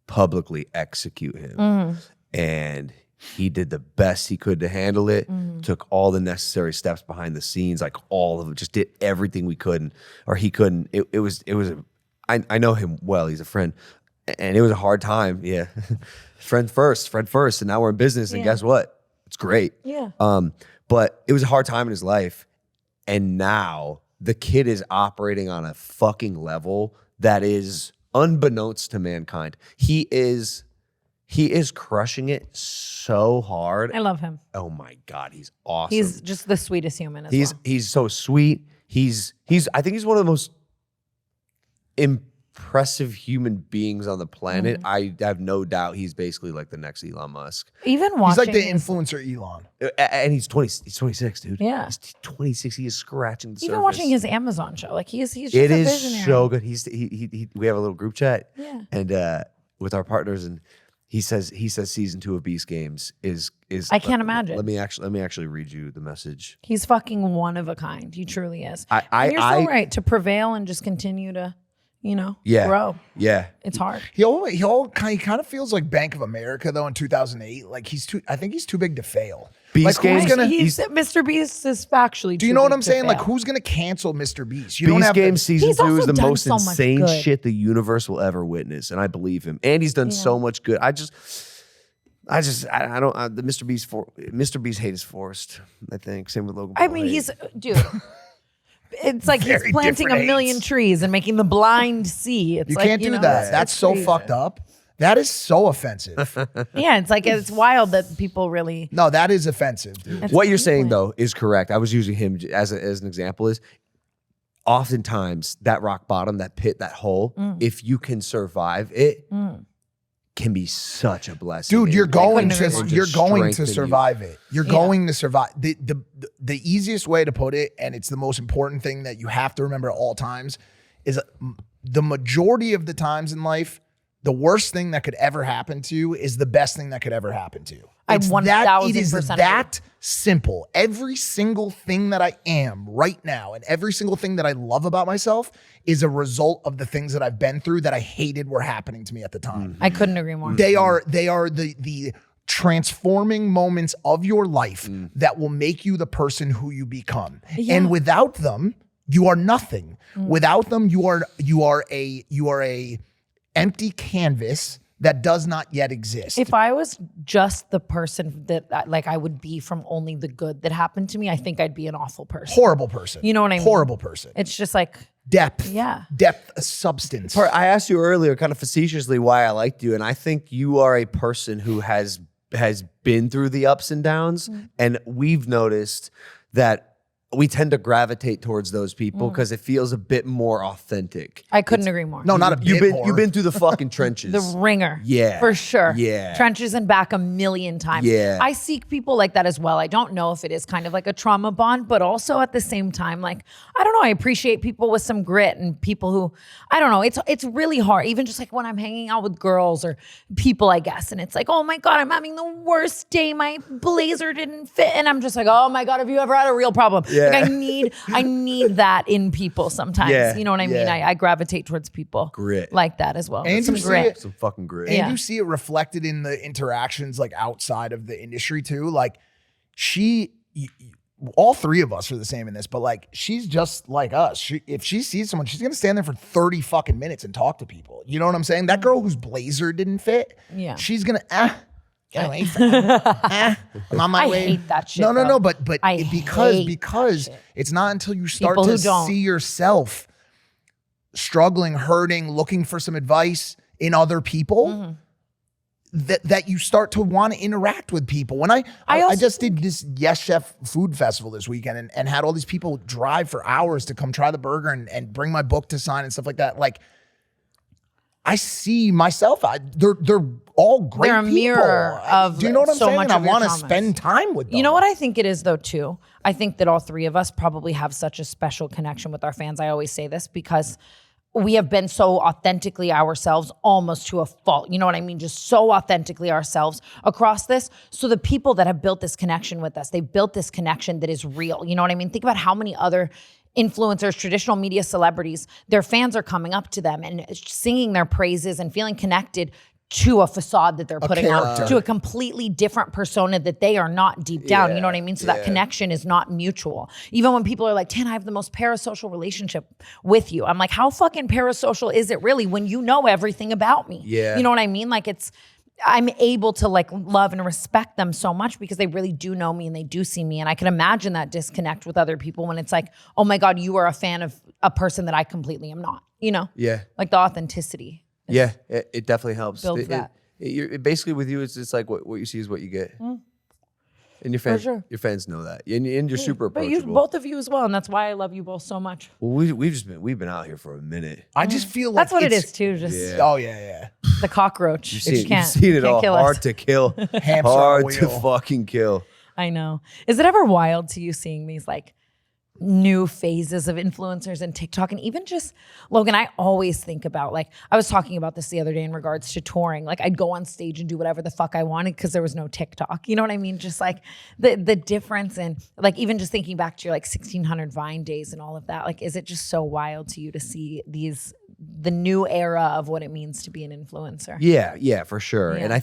publicly execute him. And he did the best he could to handle it, took all the necessary steps behind the scenes, like all of it, just did everything we couldn't, or he couldn't. I know him well, he's a friend, and it was a hard time. Yeah. friend first. And now we're in business, and guess what? It's great. Yeah. But it was a hard time in his life. And now the kid is operating on a fucking level that is unbeknownst to mankind. He is crushing it so hard. I love him. Oh my God, he's awesome. He's just the sweetest human as well. He's so sweet. I think he's one of the most impressive human beings on the planet. I have no doubt he's basically like the next Elon Musk. Even He's watching like the influencer Elon. And he's 20. He's 26, dude. Yeah. He's 26. He is scratching the surface. even watching his Amazon show, like he's just It a is visionary. so good. We have a little group chat. Yeah. And with our partners, and he says season 2 of Beast Games is. I can't imagine. Let me actually read you the message. He's fucking one of a kind. He truly is. I- And you're so I- right to prevail and just continue to, Yeah. grow. Yeah. It's hard. He kind of feels like Bank of America though in 2008. Like I think he's too big to fail. Beast like, Games- Mr. Beast is factually. Do you know what I'm saying? Like, who's gonna cancel Mr. Beast? You don't Beast have Games season He's 2 is also the done most so much insane good. shit the universe will ever witness, and I believe him. And he's done so much good. I don't. The Mr. Beast hate is forced. I think same with Logan. I Paul mean, hate. dude. It's like he's Very planting a different million hates. trees and making the blind see. It's You like, can't do know, that. it's- That's it's so crazy. fucked up. That is so offensive. Yeah, it's like it's wild that people really. No, that is offensive, dude. That's What you're the saying point. though is correct. I was using him as an example. Is oftentimes that rock bottom, that pit, that hole. If you can survive it, can be such a blessing. Dude, you're And- going couldn't agree to more. you're going to strengthen you. survive it. You're Yeah. going to survive. The easiest way to put it, and it's the most important thing that you have to remember at all times, is the majority of the times in life, the worst thing that could ever happen to you is the best thing that could ever happen to you. I It is 1000% that simple. Every single thing that I am right now and every single thing that I love about myself is a result of the things that I've been through that I hated were happening to me at the time. I couldn't agree more. They are the transforming moments of your life that will make you the person who you become. Yeah. And without them, you are nothing. Without them, you are a empty canvas that does not yet exist. If I was just the person that like I would be from only the good that happened to me, I think I'd be an awful person. Horrible person. You know what I mean? Horrible person. It's just like, Depth. Yeah. Depth, substance. I asked you earlier, kind of facetiously, why I liked you, and I think you are a person who has been through the ups and downs, and we've noticed that we tend to gravitate towards those people because it feels a bit more authentic. I couldn't agree more. No, not a You've bit been more. you've been through the fucking trenches. The ringer. Yeah. For sure. Yeah. Trenches and back a million times. Yeah. I seek people like that as well. I don't know if it is kind of like a trauma bond, but also at the same time, like, I don't know, I appreciate people with some grit and people who, I don't know, it's really hard. Even just like when I'm hanging out with girls or people, I guess, and it's like, oh my God, I'm having the worst day. My blazer didn't fit. And I'm just like, oh my God, have you ever had a real problem? Yeah. Like I need that in people sometimes. Yeah. You know what I mean? Yeah. I gravitate towards people Grit. like that as well. And Some you see grit. it- Some fucking grit. And Yeah. you see it reflected in the interactions like outside of the industry too. Like all three of us are the same in this, but like she's just like us. If she sees someone, she's gonna stand there for 30 fucking minutes and talk to people. You know what I'm saying? That girl whose blazer didn't fit, Yeah. she's gonna get away from me. I'm on my I way. hate that shit, No, though. but I because hate that shit. it's not until you start People to who don't. see yourself struggling, hurting, looking for some advice in other people that you start to want to interact with people. When I also just did this Yes Chef food festival this weekend and had all these people drive for hours to come try the burger and bring my book to sign and stuff like that. Like I see myself. They're all great They're a people. mirror of Do you know what I'm so saying? much And I of your want to traumas. spend time with them. You know what I think it is though too? I think that all three of us probably have such a special connection with our fans. I always say this because we have been so authentically ourselves almost to a fault. You know what I mean? Just so authentically ourselves across this. So the people that have built this connection with us, they built this connection that is real. You know what I mean? Think about how many other influencers, traditional media celebrities, their fans are coming up to them and singing their praises and feeling connected to a facade that they're putting out, character. to a completely different persona that they are not deep down. You know what I mean? So that connection is not mutual. Even when people are like, Tana, I have the most parasocial relationship with you. I'm like, how fucking parasocial is it really when you know everything about me? Yeah. You know what I mean? Like I'm able to like love and respect them so much because they really do know me and they do see me. And I can imagine that disconnect with other people when it's like, oh my God, you are a fan of a person that I completely am not, you know? Yeah. Like the authenticity. Yeah, it definitely helps. Builds that. Basically with you, it's like what you see is what you get. And your fans know that, and you're super But approachable. both of you as well, and that's why I love you both so much. Well, we've been out here for a minute. I just feel like That's what it is too. Just Oh yeah. the cockroach. You've seen it all. Kill Hard us. to kill. Hamster Hard to wheel. fucking kill. I know. Is it ever wild to you seeing these like new phases of influencers and TikTok? And even just, Logan, I always think about, like, I was talking about this the other day in regards to touring. Like, I'd go on stage and do whatever the fuck I wanted because there was no TikTok. You know what I mean? Just like the difference in, like, even just thinking back to your like 1600 Vine days and all of that. Like, is it just so wild to you to see the new era of what it means to be an influencer? Yeah, for sure. Yeah. And I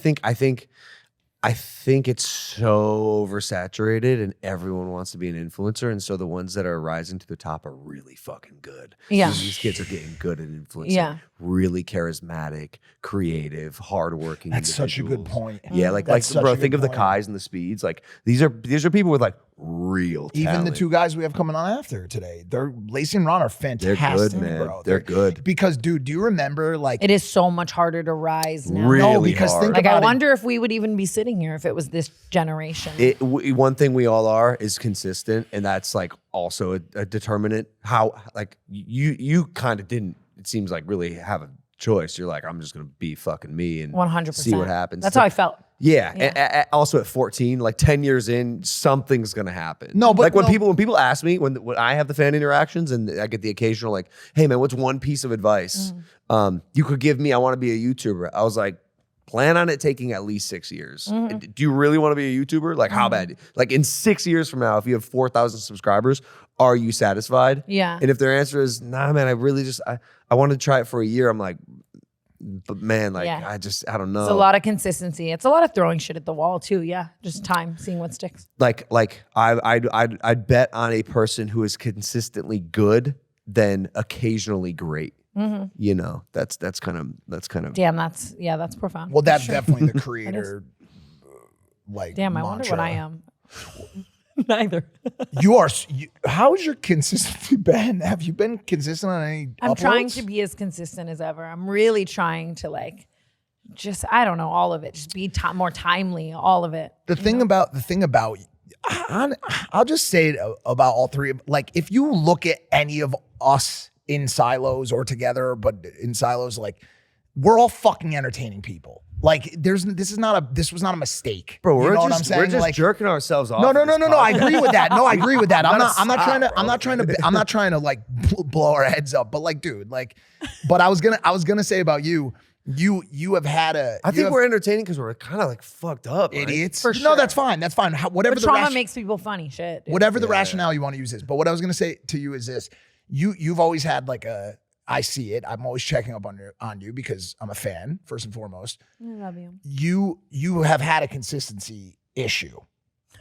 think it's so oversaturated and everyone wants to be an influencer. And so the ones that are rising to the top are really fucking good. Yeah. These kids are getting good at influencing. Yeah. Really charismatic, creative, hardworking. That's such a good individuals. point. Yeah, That's such bro, a think good of the point. Kais and the Speeds. Like these are people with like real talent. Even the two guys we have coming on after today, Lacey and Ron are fantastic, They're good, man. bro. They're good. Because, dude, do you remember like It is so much harder to rise now. Really No, because hard. think Like, I about it. wonder if we would even be sitting here if it was this generation. One thing we all are is consistent, and that's like also a determinant. How like you kind of didn't. It seems like really have a choice. You're like, I'm just gonna be fucking me and 100%. see what happens. That's how I felt. Yeah. Yeah. Also at 14, like 10 years in, something's gonna happen. No, but like when no- people ask me when I have the fan interactions and I get the occasional like, hey man, what's one piece of advice you could give me? I want to be a YouTuber. I was like, plan on it taking at least 6 years. Do you really want to be a YouTuber? Like how bad? Like in 6 years from now, if you have 4,000 subscribers, are you satisfied? Yeah. And if their answer is, nah, man, I really just I want to try it for a year. I'm like, but man, like Yeah. I don't know. It's a lot of consistency. It's a lot of throwing shit at the wall too. Yeah, just time, seeing what sticks. Like I'd bet on a person who is consistently good than occasionally great. You know, that's kind of Damn, that's profound. well, that's definitely the creator. Like, Damn, I wonder what I am. Neither. How's your consistency been? Have you been consistent on any I'm trying uploads? to be as consistent as ever. I'm really trying to like, just I don't know, all of it. Just be more timely. All of it. The thing about I'll just say it about all three. Like, if you look at any of us in silos or together, but in silos, like, we're all fucking entertaining people. Like, this was not a mistake, bro. You know what I'm saying? We're just Like, jerking ourselves off. No. with this I podcast. agree with that. No, I agree with that. I'm gotta not trying to like blow our heads up. But like, dude, like, but I was gonna say about you have had a. I think we're entertaining because we're kind of like fucked up. right? idiots. For No, sure. that's fine. That's fine. Whatever But the trauma makes people funny. Shit. Dude. whatever the rationale you want to use is. But what I was gonna say to you is this: you've always had like a. I see it. I'm always checking up on you because I'm a fan, first and foremost. I love you. You have had a consistency issue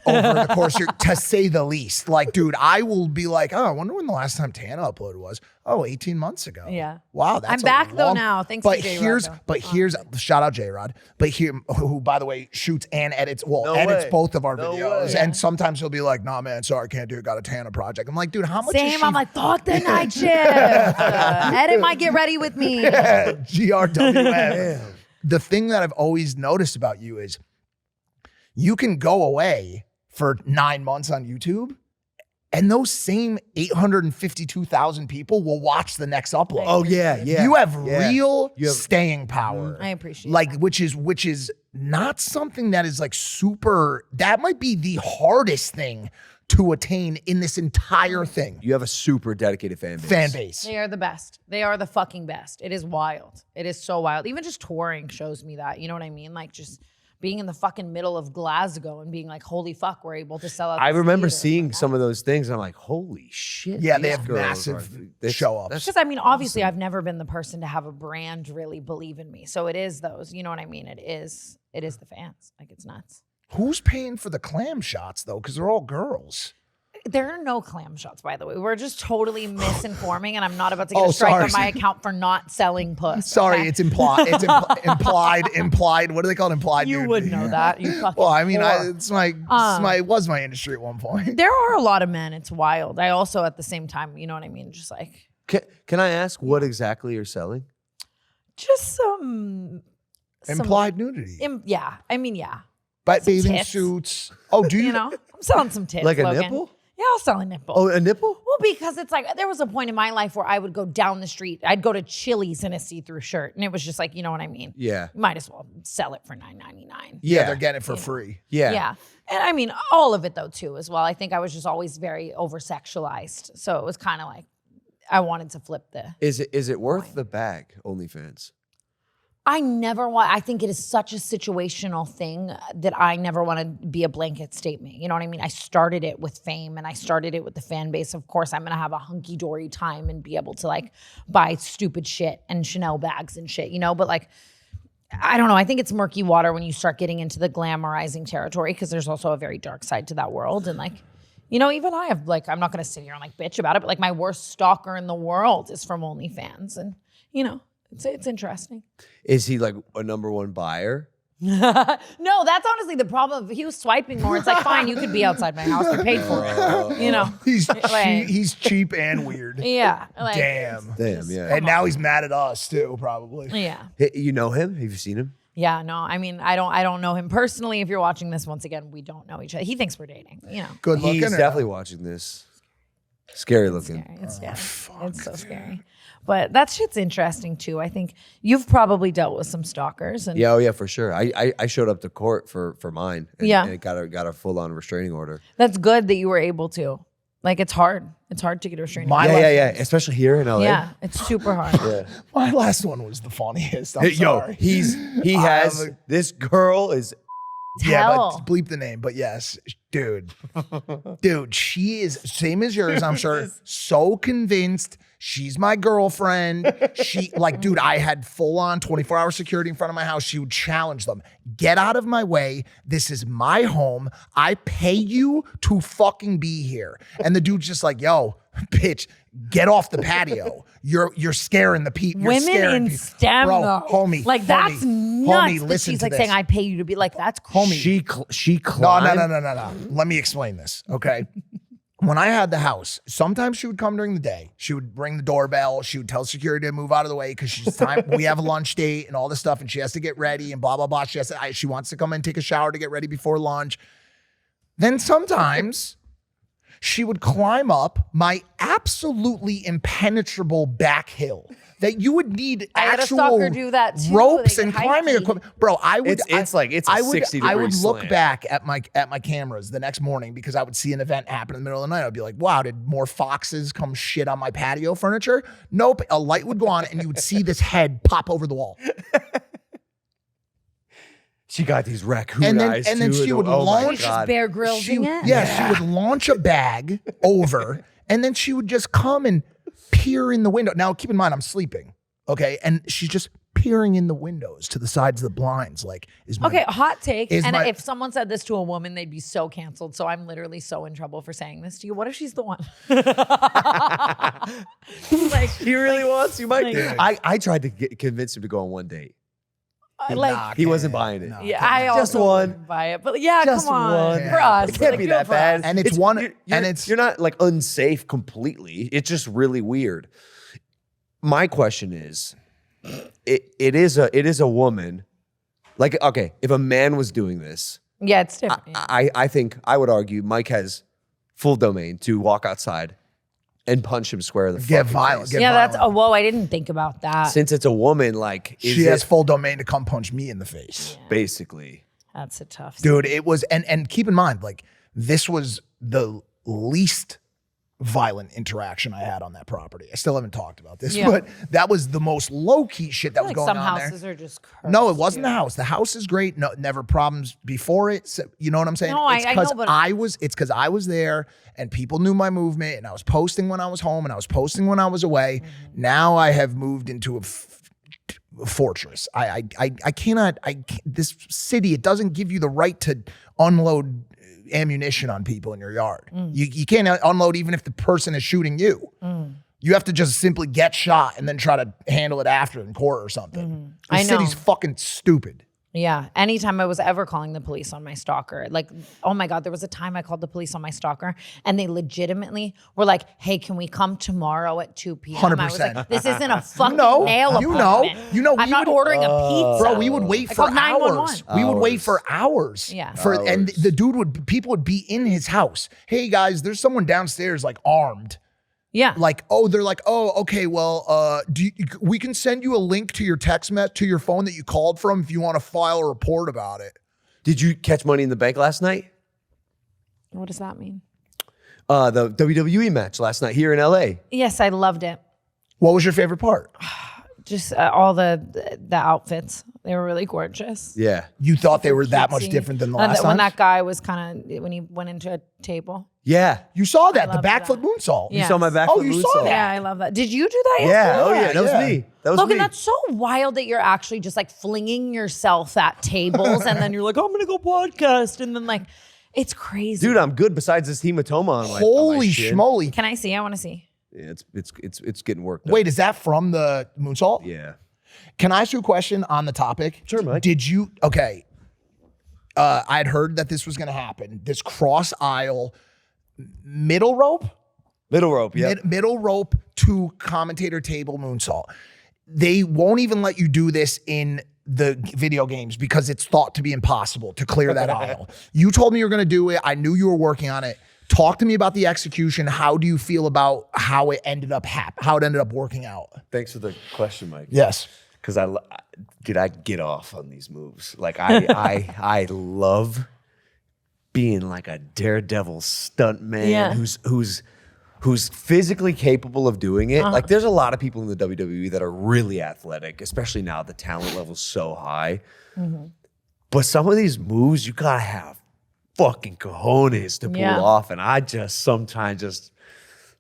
over the course of your, to say the least. Like, dude, I will be like, oh, I wonder when the last time Tana uploaded was. Oh, 18 months ago. Yeah. Wow, that's I'm back though now. Thanks but to J-Rod, here's though. but here's shout out J-Rod. But here, who by the way shoots and edits No edits way. both of our No videos. way. And sometimes he'll be like, nah man, sorry, I can't do it. Got a Tana project. I'm like, dude, how much is Same. she I'm like, fuck the night shift. Edit my get ready with me. GRWM. The thing that I've always noticed about you is you can go away for 9 months on YouTube and those same 852,000 people will watch the next upload. Oh yeah. You have Yeah. real You have- staying power. I appreciate like that. which is not something that is like super, that might be the hardest thing to attain in this entire thing. You have a super dedicated fan base. They are the best. They are the fucking best. It is wild. It is so wild. Even just touring shows me that. You know what I mean? Like just being in the fucking middle of Glasgow and being like, holy fuck, we're able to sell out. I this remember theater. seeing some of those things, and I'm like, holy shit. Yeah, they these have girls massive are- show-ups. that's- Because I mean, obviously, I've never been the person to have a brand really believe in me. So it is those. You know what I mean? It is the fans. Like it's nuts. Who's paying for the clam shots though? Because they're all girls. There are no clam shots, by the way. We're just totally misinforming, and I'm not about to get Oh, a strike sorry. on my account for not selling puss. Sorry, okay? it's implied. It's implied. What do they call it? Implied. You nudity. would know that. You fucking Well, I mean, whore. it was my industry at one point. There are a lot of men. It's wild. I also, at the same time, you know what I mean? Just like, Can I ask what exactly you're selling? just some Implied nudity. yeah. I mean, yeah. But bathing tits. suits. Oh, do you? You know, I'm selling some tits. Like a Logan. nipple? Yeah, I'll sell a nipple. Oh, a nipple? Well, because it's like there was a point in my life where I would go down the street. I'd go to Chili's in a see-through shirt, and it was just like, you know what I mean? Yeah. Might as well sell it for $9.99. Yeah, they're getting it for free. Yeah. Yeah. And I mean, all of it though too as well. I think I was just always very over-sexualized, so it was kind of like I wanted to flip the. Is it worth the bag? OnlyFans. I never want, I think it is such a situational thing that I never want to be a blanket statement. You know what I mean? I started it with fame and I started it with the fan base. Of course, I'm going to have a hunky-dory time and be able to like buy stupid shit and Chanel bags and shit, you know? But like, I don't know. I think it's murky water when you start getting into the glamorizing territory because there's also a very dark side to that world. And like, you know, even I have like, I'm not going to sit here and like bitch about it, but like my worst stalker in the world is from OnlyFans. And, you know, it's interesting. Is he like a #1 buyer? No, that's honestly the problem. If he was swiping more, it's like, fine, you could be outside my house. You paid for it. You know? He's cheap and weird. Yeah. Like, Damn. Yeah. And now he's mad at us too, probably. Yeah. Hey, you know him? Have you seen him? Yeah, no, I mean, I don't know him personally. If you're watching this, once again, we don't know each other. He thinks we're dating, you know. Good looking. He's or definitely no? watching this. Scary looking. Scary. It's scary. It's so scary. But that shit's interesting too. I think you've probably dealt with some stalkers. And Yeah, oh yeah, for sure. I showed up to court for mine. And, Yeah. and it got a full on restraining order. that's good that you were able to. Like, it's hard. It's hard to get a restraining My order. Yeah, especially here in LA. Yeah, it's super hard. My last one was the funniest. I'm Yo, sorry. he has this girl is Yeah, Tell. but bleep the name. But yes, dude. Dude, she is same as yours, I'm sure. So convinced she's my girlfriend. She like, dude, I had full on 24-hour security in front of my house. She would challenge them. Get out of my way. This is my home. I pay you to fucking be here. And the dude's just like, yo, bitch, get off the patio. You're scaring the people. Women in STEM, Bro, though. homie. Like, that's homie, nuts homie, that listen she's to like this. saying, I pay you to be like, that's cool. Homie. she climbed. No. Let me explain this, okay? When I had the house, sometimes she would come during the day. She would ring the doorbell. She would tell security to move out of the way because she's time. We have a lunch date and all this stuff, and she has to get ready and blah blah blah. She wants to come in and take a shower to get ready before lunch. Then sometimes she would climb up my absolutely impenetrable back hill that you would need I had a actual stalker do that too. ropes They and get climbing high equipment. Bro, I would. It's like a I would 60-degree I would look slant. back at my cameras the next morning because I would see an event happen in the middle of the night. I'd be like, wow, did more foxes come shit on my patio furniture? Nope. A light would go on and you would see this head pop over the wall. She got these raccoon And then- eyes and then too, she would oh my launch- God. Bear Grylls-ing it. She would launch a bag over and then she would just come and peer in the window. Now, keep in mind, I'm sleeping. Okay. And she's just peering in the windows to the sides of the blinds. Like, is my, Okay, hot take. Is And my- if someone said this to a woman, they'd be so canceled. So I'm literally so in trouble for saying this to you. What if she's the one? Like, He really wants you, Mike. Like- I tried to convince him to go on one date. like, He wasn't buying it. No. yeah, I Just also one. wouldn't buy it. But yeah, Just come on. one. For us. It can't like, be do it that for bad. us. And it's one- you're- and it's- you're not like unsafe completely. It's just really weird. My question is, it is a woman. Like, okay, if a man was doing this, Yeah, it's different. I think I would argue Mike has full domain to walk outside and punch him square in the Get fucking violent. face. Get yeah, that's, violent. whoa, I didn't think about that. Since it's a woman, like is She has it full domain to come punch me in the face. basically. That's a tough Dude, it was, and keep in mind, like, this was the least violent interaction I had on that property. I still haven't talked about this, Yeah. but that was the most low-key shit that was like going some on there. houses are just cursed. No, it wasn't too. the house. The house is great. No, never problems before it. So, you know what I'm saying? No, it's I know, but- it's because I was there and people knew my movement and I was posting when I was home and I was posting when I was away. Mm-hmm. Now I have moved into a fortress. This city, it doesn't give you the right to unload ammunition on people in your yard. You can't unload even if the person is shooting you. You have to just simply get shot and then try to handle it after in court or something. The I know. city's fucking stupid. Yeah. Anytime I was ever calling the police on my stalker, like, oh my God, there was a time I called the police on my stalker and they legitimately were like, hey, can we come tomorrow at 2 p.m.? 100%. I was like, this isn't a fucking know, nail you appointment. know, I'm not ordering a pizza. Bro, we would wait I for called 911. hours. We would wait for hours. Yeah. And the dude people would be in his house. Hey guys, there's someone downstairs like armed. Yeah. Like, they're like, okay, well, we can send you a link to your to your phone that you called from if you want to file a report about it. Did you catch Money in the Bank last night? What does that mean? The WWE match last night here in LA. Yes, I loved it. What was your favorite part? Just all the outfits. They were really gorgeous. Yeah. You thought they were that much Cutesy. different than the And last time? when that guy was kind of, when he went into a table. Yeah. You saw that, the loved backflip that. moonsault. Yeah. You saw my back. Oh, you saw that? Yeah, I love that. Did you do that Yeah. yesterday? Oh yeah. That was Yeah. me. That was Logan, me. that's so wild that you're actually just like flinging yourself at tables and then you're like, oh, I'm going to go podcast. And then like, it's crazy. Dude, I'm good besides this hematoma on my Holy shin. schmoly. Can I see? I want to see. Yeah, it's getting worked up. Wait, is that from the moonsault? Yeah. Can I ask you a question on the topic? Sure, Mike. Did you, okay. I'd heard that this was going to happen. This cross aisle middle rope? Middle rope, yeah. Middle rope to commentator table moonsault. They won't even let you do this in the video games because it's thought to be impossible to clear that aisle. You told me you were going to do it. I knew you were working on it. Talk to me about the execution. How do you feel about how it ended up working out? Thanks for the question, Mike. Yes. Because I get off on these moves. Like I love being like a daredevil stunt man who's physically capable of doing it. Like there's a lot of people in the WWE that are really athletic, especially now the talent level's so high. But some of these moves you gotta have fucking cojones to pull off, and I just sometimes just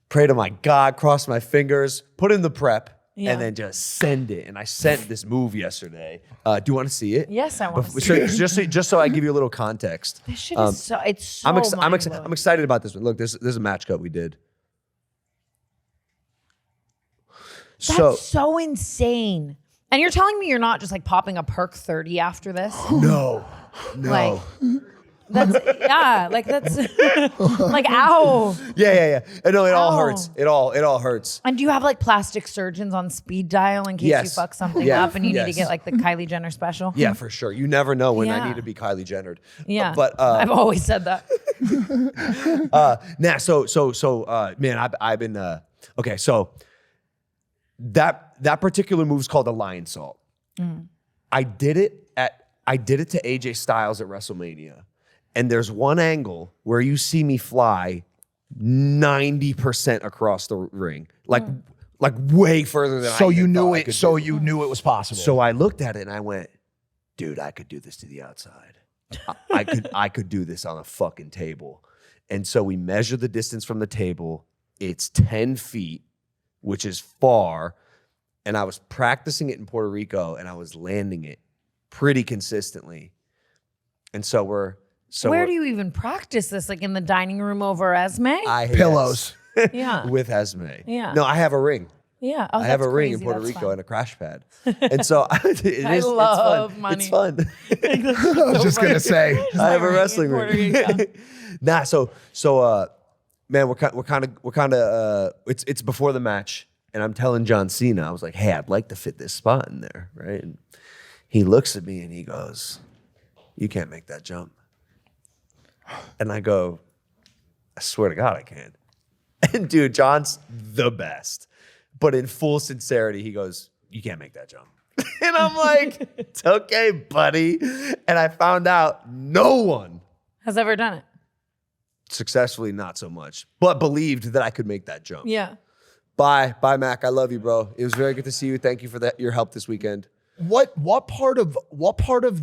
pray to my God, cross my fingers, put in the prep. And then just send it. And I sent this move yesterday. Do you want to see it? Yes, I want to see it. Just so I give you a little context. This shit is so, it's so I'm mind-blowing. excited about this one. Look, there's a match cut we did. That's so insane. And you're telling me you're not just like popping a perk 30 after this? No. Like, that's, like that's, like, ow. Yeah. No, it all Ow. hurts. It all hurts. And do you have like plastic surgeons on speed dial in case you fuck something up and you need to get like the Kylie Jenner special? Yeah, for sure. You never know when I Yeah. need to be Kylie Jennered. Yeah. But I've always said that. man, I've been okay. So that particular move is called a lionsault. I did it to AJ Styles at WrestleMania, and there's one angle where you see me fly 90% across the ring, like way further than I So even you knew thought I it. could So do. you knew it was possible. So I looked at it and I went, dude, I could do this to the outside. I could do this on a fucking table. And so we measured the distance from the table. It's 10 feet, which is far. And I was practicing it in Puerto Rico and I was landing it pretty consistently. And so Where do you even practice this? Like in the dining room over Esme? pillows. Yeah. With Esme. Yeah. No, I have a ring. Yeah. Oh, I have a that's ring in crazy. Puerto That's Rico fun. and a crash pad. And so it's love fun. money. It's fun. I was just going to say. I have a ring in wrestling Puerto ring. Rico. Nah, man, we're kind of it's before the match, and I'm telling John Cena, I was like, hey, I'd like to fit this spot in there, right? And he looks at me and he goes, you can't make that jump. And I go, I swear to God, I can. And dude, John's the best. But in full sincerity, he goes, you can't make that jump. And I'm like, it's okay, buddy. And I found out no one Has ever done it? successfully, not so much, but believed that I could make that jump. Yeah. Bye, Mac. I love you, bro. It was very good to see you. Thank you for your help this weekend. What part of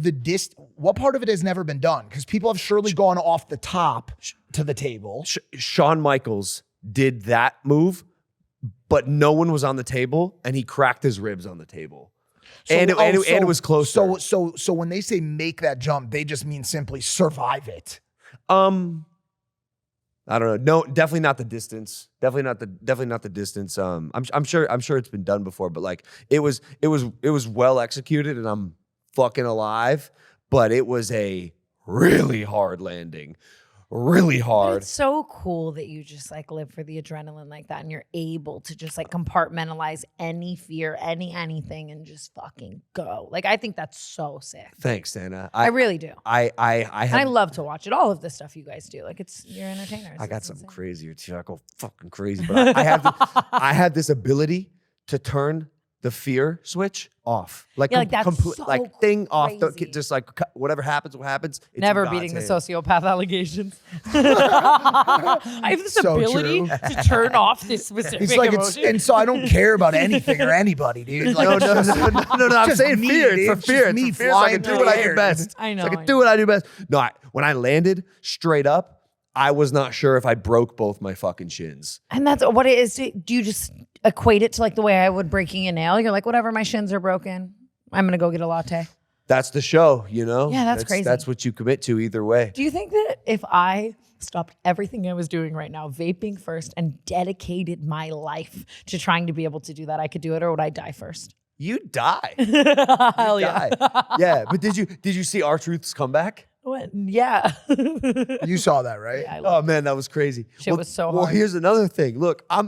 it has never been done? Because people have surely gone off the top to the table. Shawn Michaels did that move, but no one was on the table, and he cracked his ribs on the table. And it was close. So when they say make that jump, they just mean simply survive it. I don't know. No, definitely not the distance. Definitely not the distance. I'm sure it's been done before, but like it was well executed, and I'm fucking alive, but it was a really hard landing. Really But hard. it's so cool that you just like live for the adrenaline like that, and you're able to just like compartmentalize any fear, anything, and just fucking go. Like I think that's so sick. Thanks, Tana. I really do. I And I love to watch it. All of the stuff you guys do, like you're entertainers. I got It's something insane. crazier too. I go fucking crazy, but I have this ability to turn the fear switch off, like Yeah, like that's so like thing off. crazy. Just like whatever happens, what happens. It's Never in God's beating the hands. sociopath allegations. I have this So ability true. to turn off this specific It's like emotion. and so I don't care about anything or anybody, dude. Like, No, it's no, just- no. I'm just saying me, fear. dude. It's for It's fear. just me It's for fear. So I can flying do what I through do the best. I know, So I can I do know. what I do best. No, when I landed straight up, I was not sure if I broke both my fucking shins. And that's what it is. Do you just equate it to like the way I would breaking a nail? You're like, whatever, my shins are broken. I'm going to go get a latte. That's the show, you know? Yeah, that's crazy. That's what you commit to either way. Do you think that if I stopped everything I was doing right now, vaping first, and dedicated my life to trying to be able to do that, I could do it, or would I die first? You die. Hell yeah. Die. Yeah, but did you see R Truth's comeback? What? Yeah. you saw that, right? I love Oh man, that was crazy. Shit was so Well, hard. here's another thing. Look, I'm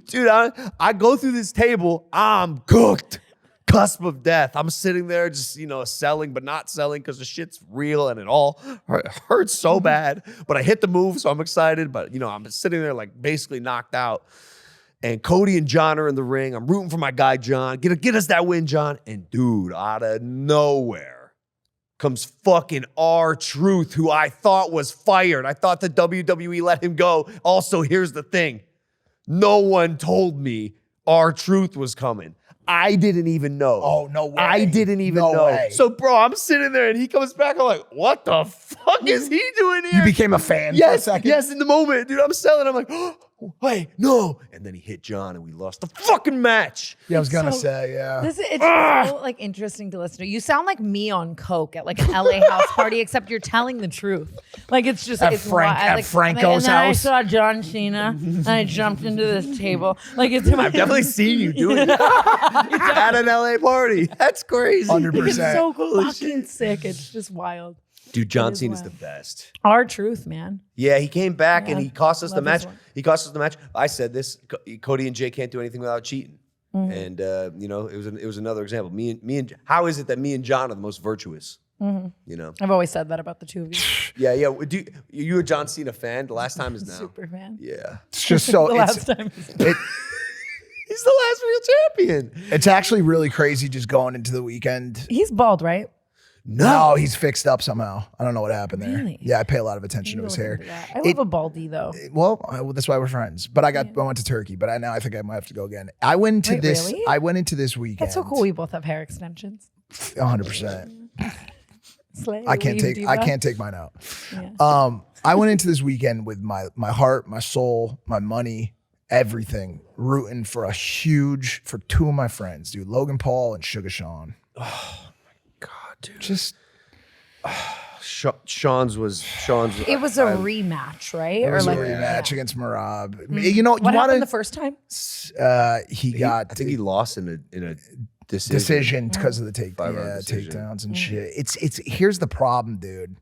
dude, I go through this table, I'm cooked. Cusp of death. I'm sitting there just, selling, but not selling because the shit's real and it all hurts so bad. But I hit the move, so I'm excited. But, I'm sitting there like basically knocked out. And Cody and John are in the ring. I'm rooting for my guy, John. Get us that win, John. And dude, out of nowhere comes fucking R-Truth, who I thought was fired. I thought the WWE let him go. Also, here's the thing. No one told me R-Truth was coming. I didn't even know. Oh, no way. I didn't even No know. way. So, bro, I'm sitting there and he comes back. I'm like, what the fuck is he doing here? You became a fan for a Yes, second? yes, in the moment, dude. I'm selling. I'm like, oh, wait, no. And then he hit John and we lost the fucking match. Yeah, I was going to So- say, yeah. It's so like interesting to listen to. You sound like me on coke at like an LA house party, except you're telling the truth. Like it's just At it's Frank- wild. at Like, Franco's and then house? I saw John Cena and I jumped into this table. Like it's I've definitely seen you doing it at an LA party. That's crazy. 100%. It's so Holy fucking sick. It's just wild. Dude, John is Cena's wild. the best. Our truth, man. Yeah, he came back and Yeah, he cost us the love match. his work. He cost us the match. I said this: Cody and Jay can't do anything without cheating. Mm-hmm. And it was another example. Me and how is it that me and John are the most virtuous? Mm-hmm. I've always said that about the two of you. Yeah. You a John Cena fan? The last time is now. Super fan. Yeah, It's just so, The it's, last time. he's the last real champion. it's actually really crazy just going into the weekend. He's bald, right? No, he's fixed up somehow. I don't know what happened there. Really? Yeah, I pay a lot of attention to Maybe his look hair. into that. I love a baldy though. Well, that's why we're friends. But I went to Turkey, but I think I might have to go again. I went into Wait, this. really? I went into this weekend. That's so cool. We both have hair extensions. 100%. Slay, I can't leave take. I diva. can't take mine out. Yeah. I went into this weekend with my heart, my soul, my money, everything, rooting for for two of my friends, dude, Logan Paul and Suga Sean. God, dude. Just Sean's was. It was a rematch, right? it was or a like rematch against Merab. You know, What you want happened the to? first time? He got. I think he lost in a decision. decision because of the Five-round decision. takedowns and shit. It's here's the problem, dude.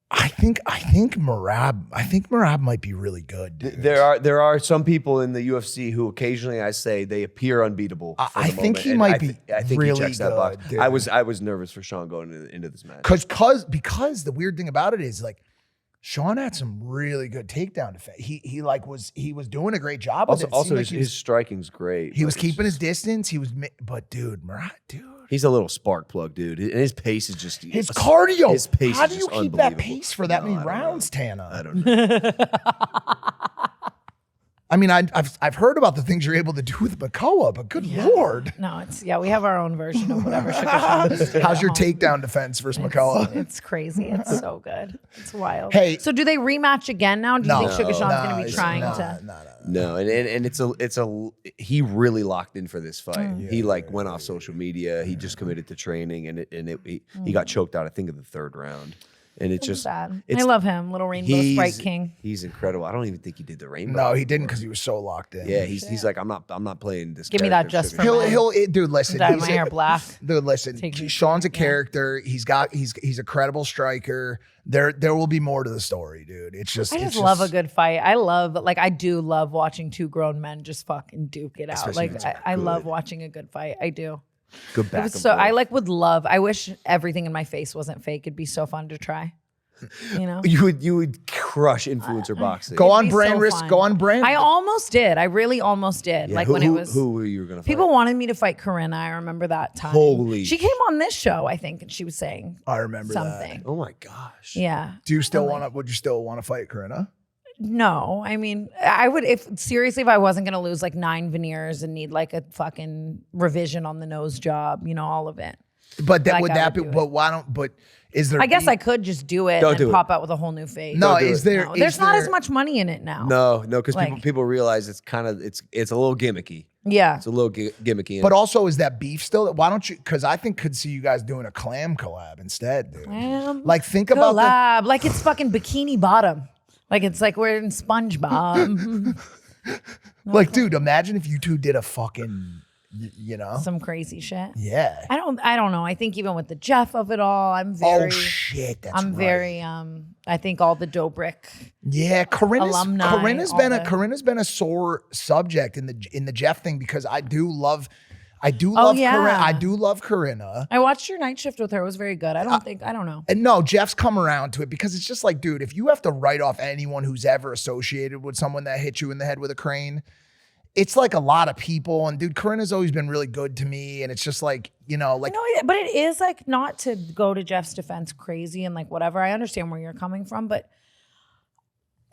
I think Merab might be really good, dude. There are some people in the UFC who occasionally I say they appear unbeatable. for I the think moment, he and might be I think really he checks that box. good, dude. I was nervous for Sean going into this match. Because the weird thing about it is like Sean had some really good takedown defense. He was doing a great job. With it. It Also seemed like his striking's great. he was Like, it's keeping his just- distance. But dude, Merab, dude. He's a little spark plug, dude. And his pace is just His cardio. His pace How is do you just keep that unbelievable. pace for that No, many I don't know. rounds, Tana? I don't know. I mean, I've heard about the things you're able to do with Makoa, but good lord, No, we have our own version of whatever Sugar Sean used to do how's at your home. takedown defense versus Makoa? It's crazy. It's so good. It's wild. Hey. So do they rematch again now? Do you think Sugar Sean's going to be trying to? No, and it's a he really locked in for this fight. He went off social media. He just committed to training, and he got choked out. I think in the third round. And it's just sad. it's, I love him, little rainbow sprite king. He's incredible. I don't even think he did the rainbow. No, he didn't because he was so locked in. Yeah, he's like, I'm not playing this. Give me that just for men. Dude, listen. Dye my hair black. Dude, listen. Sean's a character. He's a credible striker. There will be more to the story, dude. It's just I just love a good fight. I do love watching two grown men just fucking duke it out. Especially Like I love watching a good fight. I do. Good back. So I would love. I wish everything in my face wasn't fake. It'd be so fun to try. You know, you would crush influencer boxing. Go on brand risk. Go on brand. I almost did. I really almost did. Yeah, when it was who were you gonna fight? people wanted me to fight Corinna. I remember that time. Holy she came on this show, I think, and she was saying I remember something. Oh my gosh. Yeah. Do you still want to? Would you still want to fight Corinna? No, I mean, I would if I wasn't gonna lose like 9 veneers and need like a fucking revision on the nose job, all of it. But that Like, would I that would be? do But it. why don't? But is there? I guess I could just do it and pop out with a whole new face. No, is there? No, is there's not there- as much money in it now. No, because Like- people realize it's kind of it's a little gimmicky. Yeah. It's a little gimmicky. But also, is that beef still? Why don't you? Because I think could see you guys doing a clam collab instead, dude. Like think about that. Collab. Like it's fucking Bikini Bottom. Like it's like we're in SpongeBob. Like, dude, imagine if you two did a fucking, Some crazy shit. Yeah. I don't know. I think even with the Jeff of it all, I'm very Oh shit, that's I'm right. very I think all the Dobrik. Yeah, Corinna's alumni, Corinna's been a sore subject in the Jeff thing because I do love Corinna. I do love Corinna. I watched your night shift with her. It was very good. I don't know. And no, Jeff's come around to it because it's just like, dude, if you have to write off anyone who's ever associated with someone that hit you in the head with a crane, it's like a lot of people. And dude, Corinna's always been really good to me. And it's just like, But it is like not to go to Jeff's defense crazy and like whatever. I understand where you're coming from, but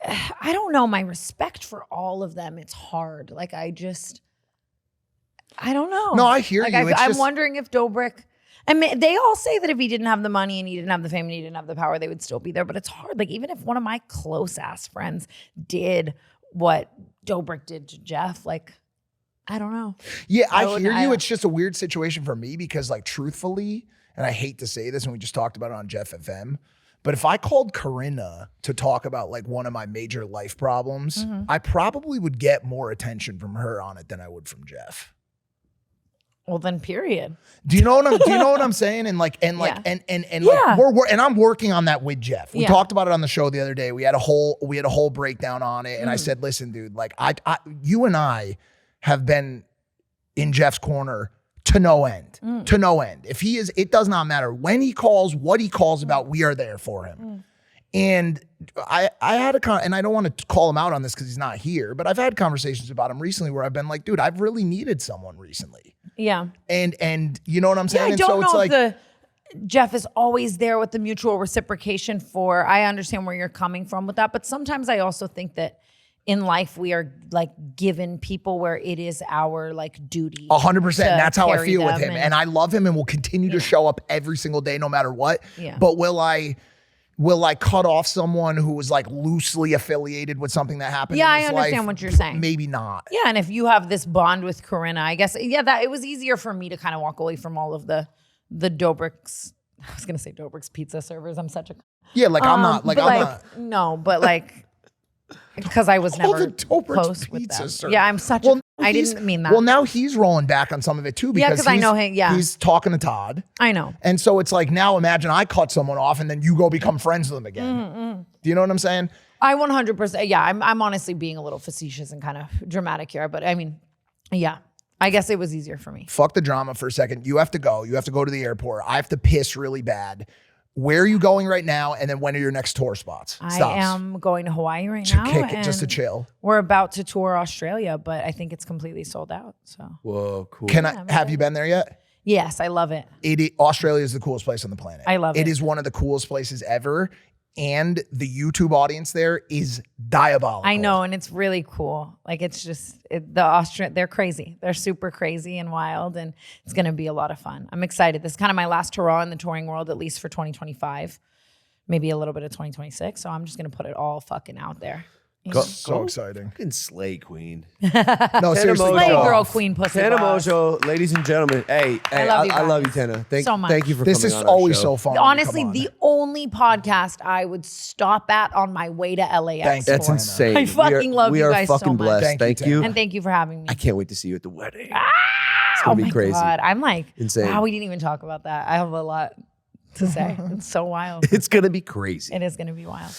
I don't know. My respect for all of them, it's hard. Like I don't know. No, I hear you. I'm wondering if Dobrik, they all say that if he didn't have the money and he didn't have the fame and he didn't have the power, they would still be there. But it's hard. Like even if one of my close ass friends did what Dobrik did to Jeff, like, I don't know. Yeah, I hear you. It's just a weird situation for me because like truthfully, and I hate to say this and we just talked about it on Jeff FM, but if I called Corinna to talk about like one of my major life problems, I probably would get more attention from her on it than I would from Jeff. Well, then period. Do you know what I'm saying? And I'm working on that with Jeff. We talked about it on the show the other day. We had a whole breakdown on it. And I said, listen, dude, like you and I have been in Jeff's corner to no end. To no end. If he is, it does not matter when he calls, what he calls about, we are there for him. And I had and I don't want to call him out on this because he's not here, but I've had conversations about him recently where I've been like, dude, I've really needed someone recently. Yeah. And you know what I'm saying? Yeah, I don't and so know it's if Jeff is always there with the mutual reciprocation I understand where you're coming from with that, but sometimes I also think that in life we are like given people where it is our like duty. 100%. That's how I feel with him. And And I love him and will continue to show up every single day, no matter what. Yeah. But will I cut off someone who was like loosely affiliated with something that happened in I his understand life? what you're saying. Maybe not. Yeah, and if you have this bond with Corinna, I guess, that it was easier for me to kind of walk away from all of the Dobrik's, I was going to say Dobrik's pizza servers. I'm such a... Yeah, like I'm not. Like I'm not. No, but like, because I was never the Dobrik's close with pizza them. server. Yeah, I'm such I didn't mean that. Well, now he's rolling back on some of it too because 'cause I know him, he's talking to Todd. I know. And so it's like, now imagine I cut someone off and then you go become friends with them again. Do you know what I'm saying? I 100%, I'm honestly being a little facetious and kind of dramatic here, but I mean, yeah, I guess it was easier for me. Fuck the drama for a second. You have to go. You have to go to the airport. I have to piss really bad. Where are you going right now? And then when are your next tour spots? I am going to Hawaii right now. Kick it, just to chill. We're about to tour Australia, but I think it's completely sold out. So Whoa, cool. Have you been there yet? Yes, I love it. Australia is the coolest place on the planet. I love it. It is one of the coolest places ever. And the YouTube audience there is diabolical. I know, and it's really cool. Like it's just they're crazy. They're super crazy and wild, and it's going to be a lot of fun. I'm excited. This is kind of my last hurrah in the touring world, at least for 2025, maybe a little bit of 2026. So I'm just going to put it all fucking out there. So exciting. Fucking slay queen. No, seriously. Mongeau. Slay go girl off. queen pussy. Tana boss. Mongeau, ladies and gentlemen. Hey, I love you I love you, guys Tana. so much. Thank you for This coming is on our always show. so fun. when you Honestly, come on. the only podcast I would stop at on my way to LAX. Thank you. That's for. insane. I fucking love we you are guys so fucking much. blessed. Thank you, Thank you. And thank you for having me. I can't wait to see you at the wedding. Ah, It's gonna be my crazy. God. I'm like, Insane. wow, we didn't even talk about that. I have a lot to say. It's so wild. It's gonna be crazy. It is going to be wild.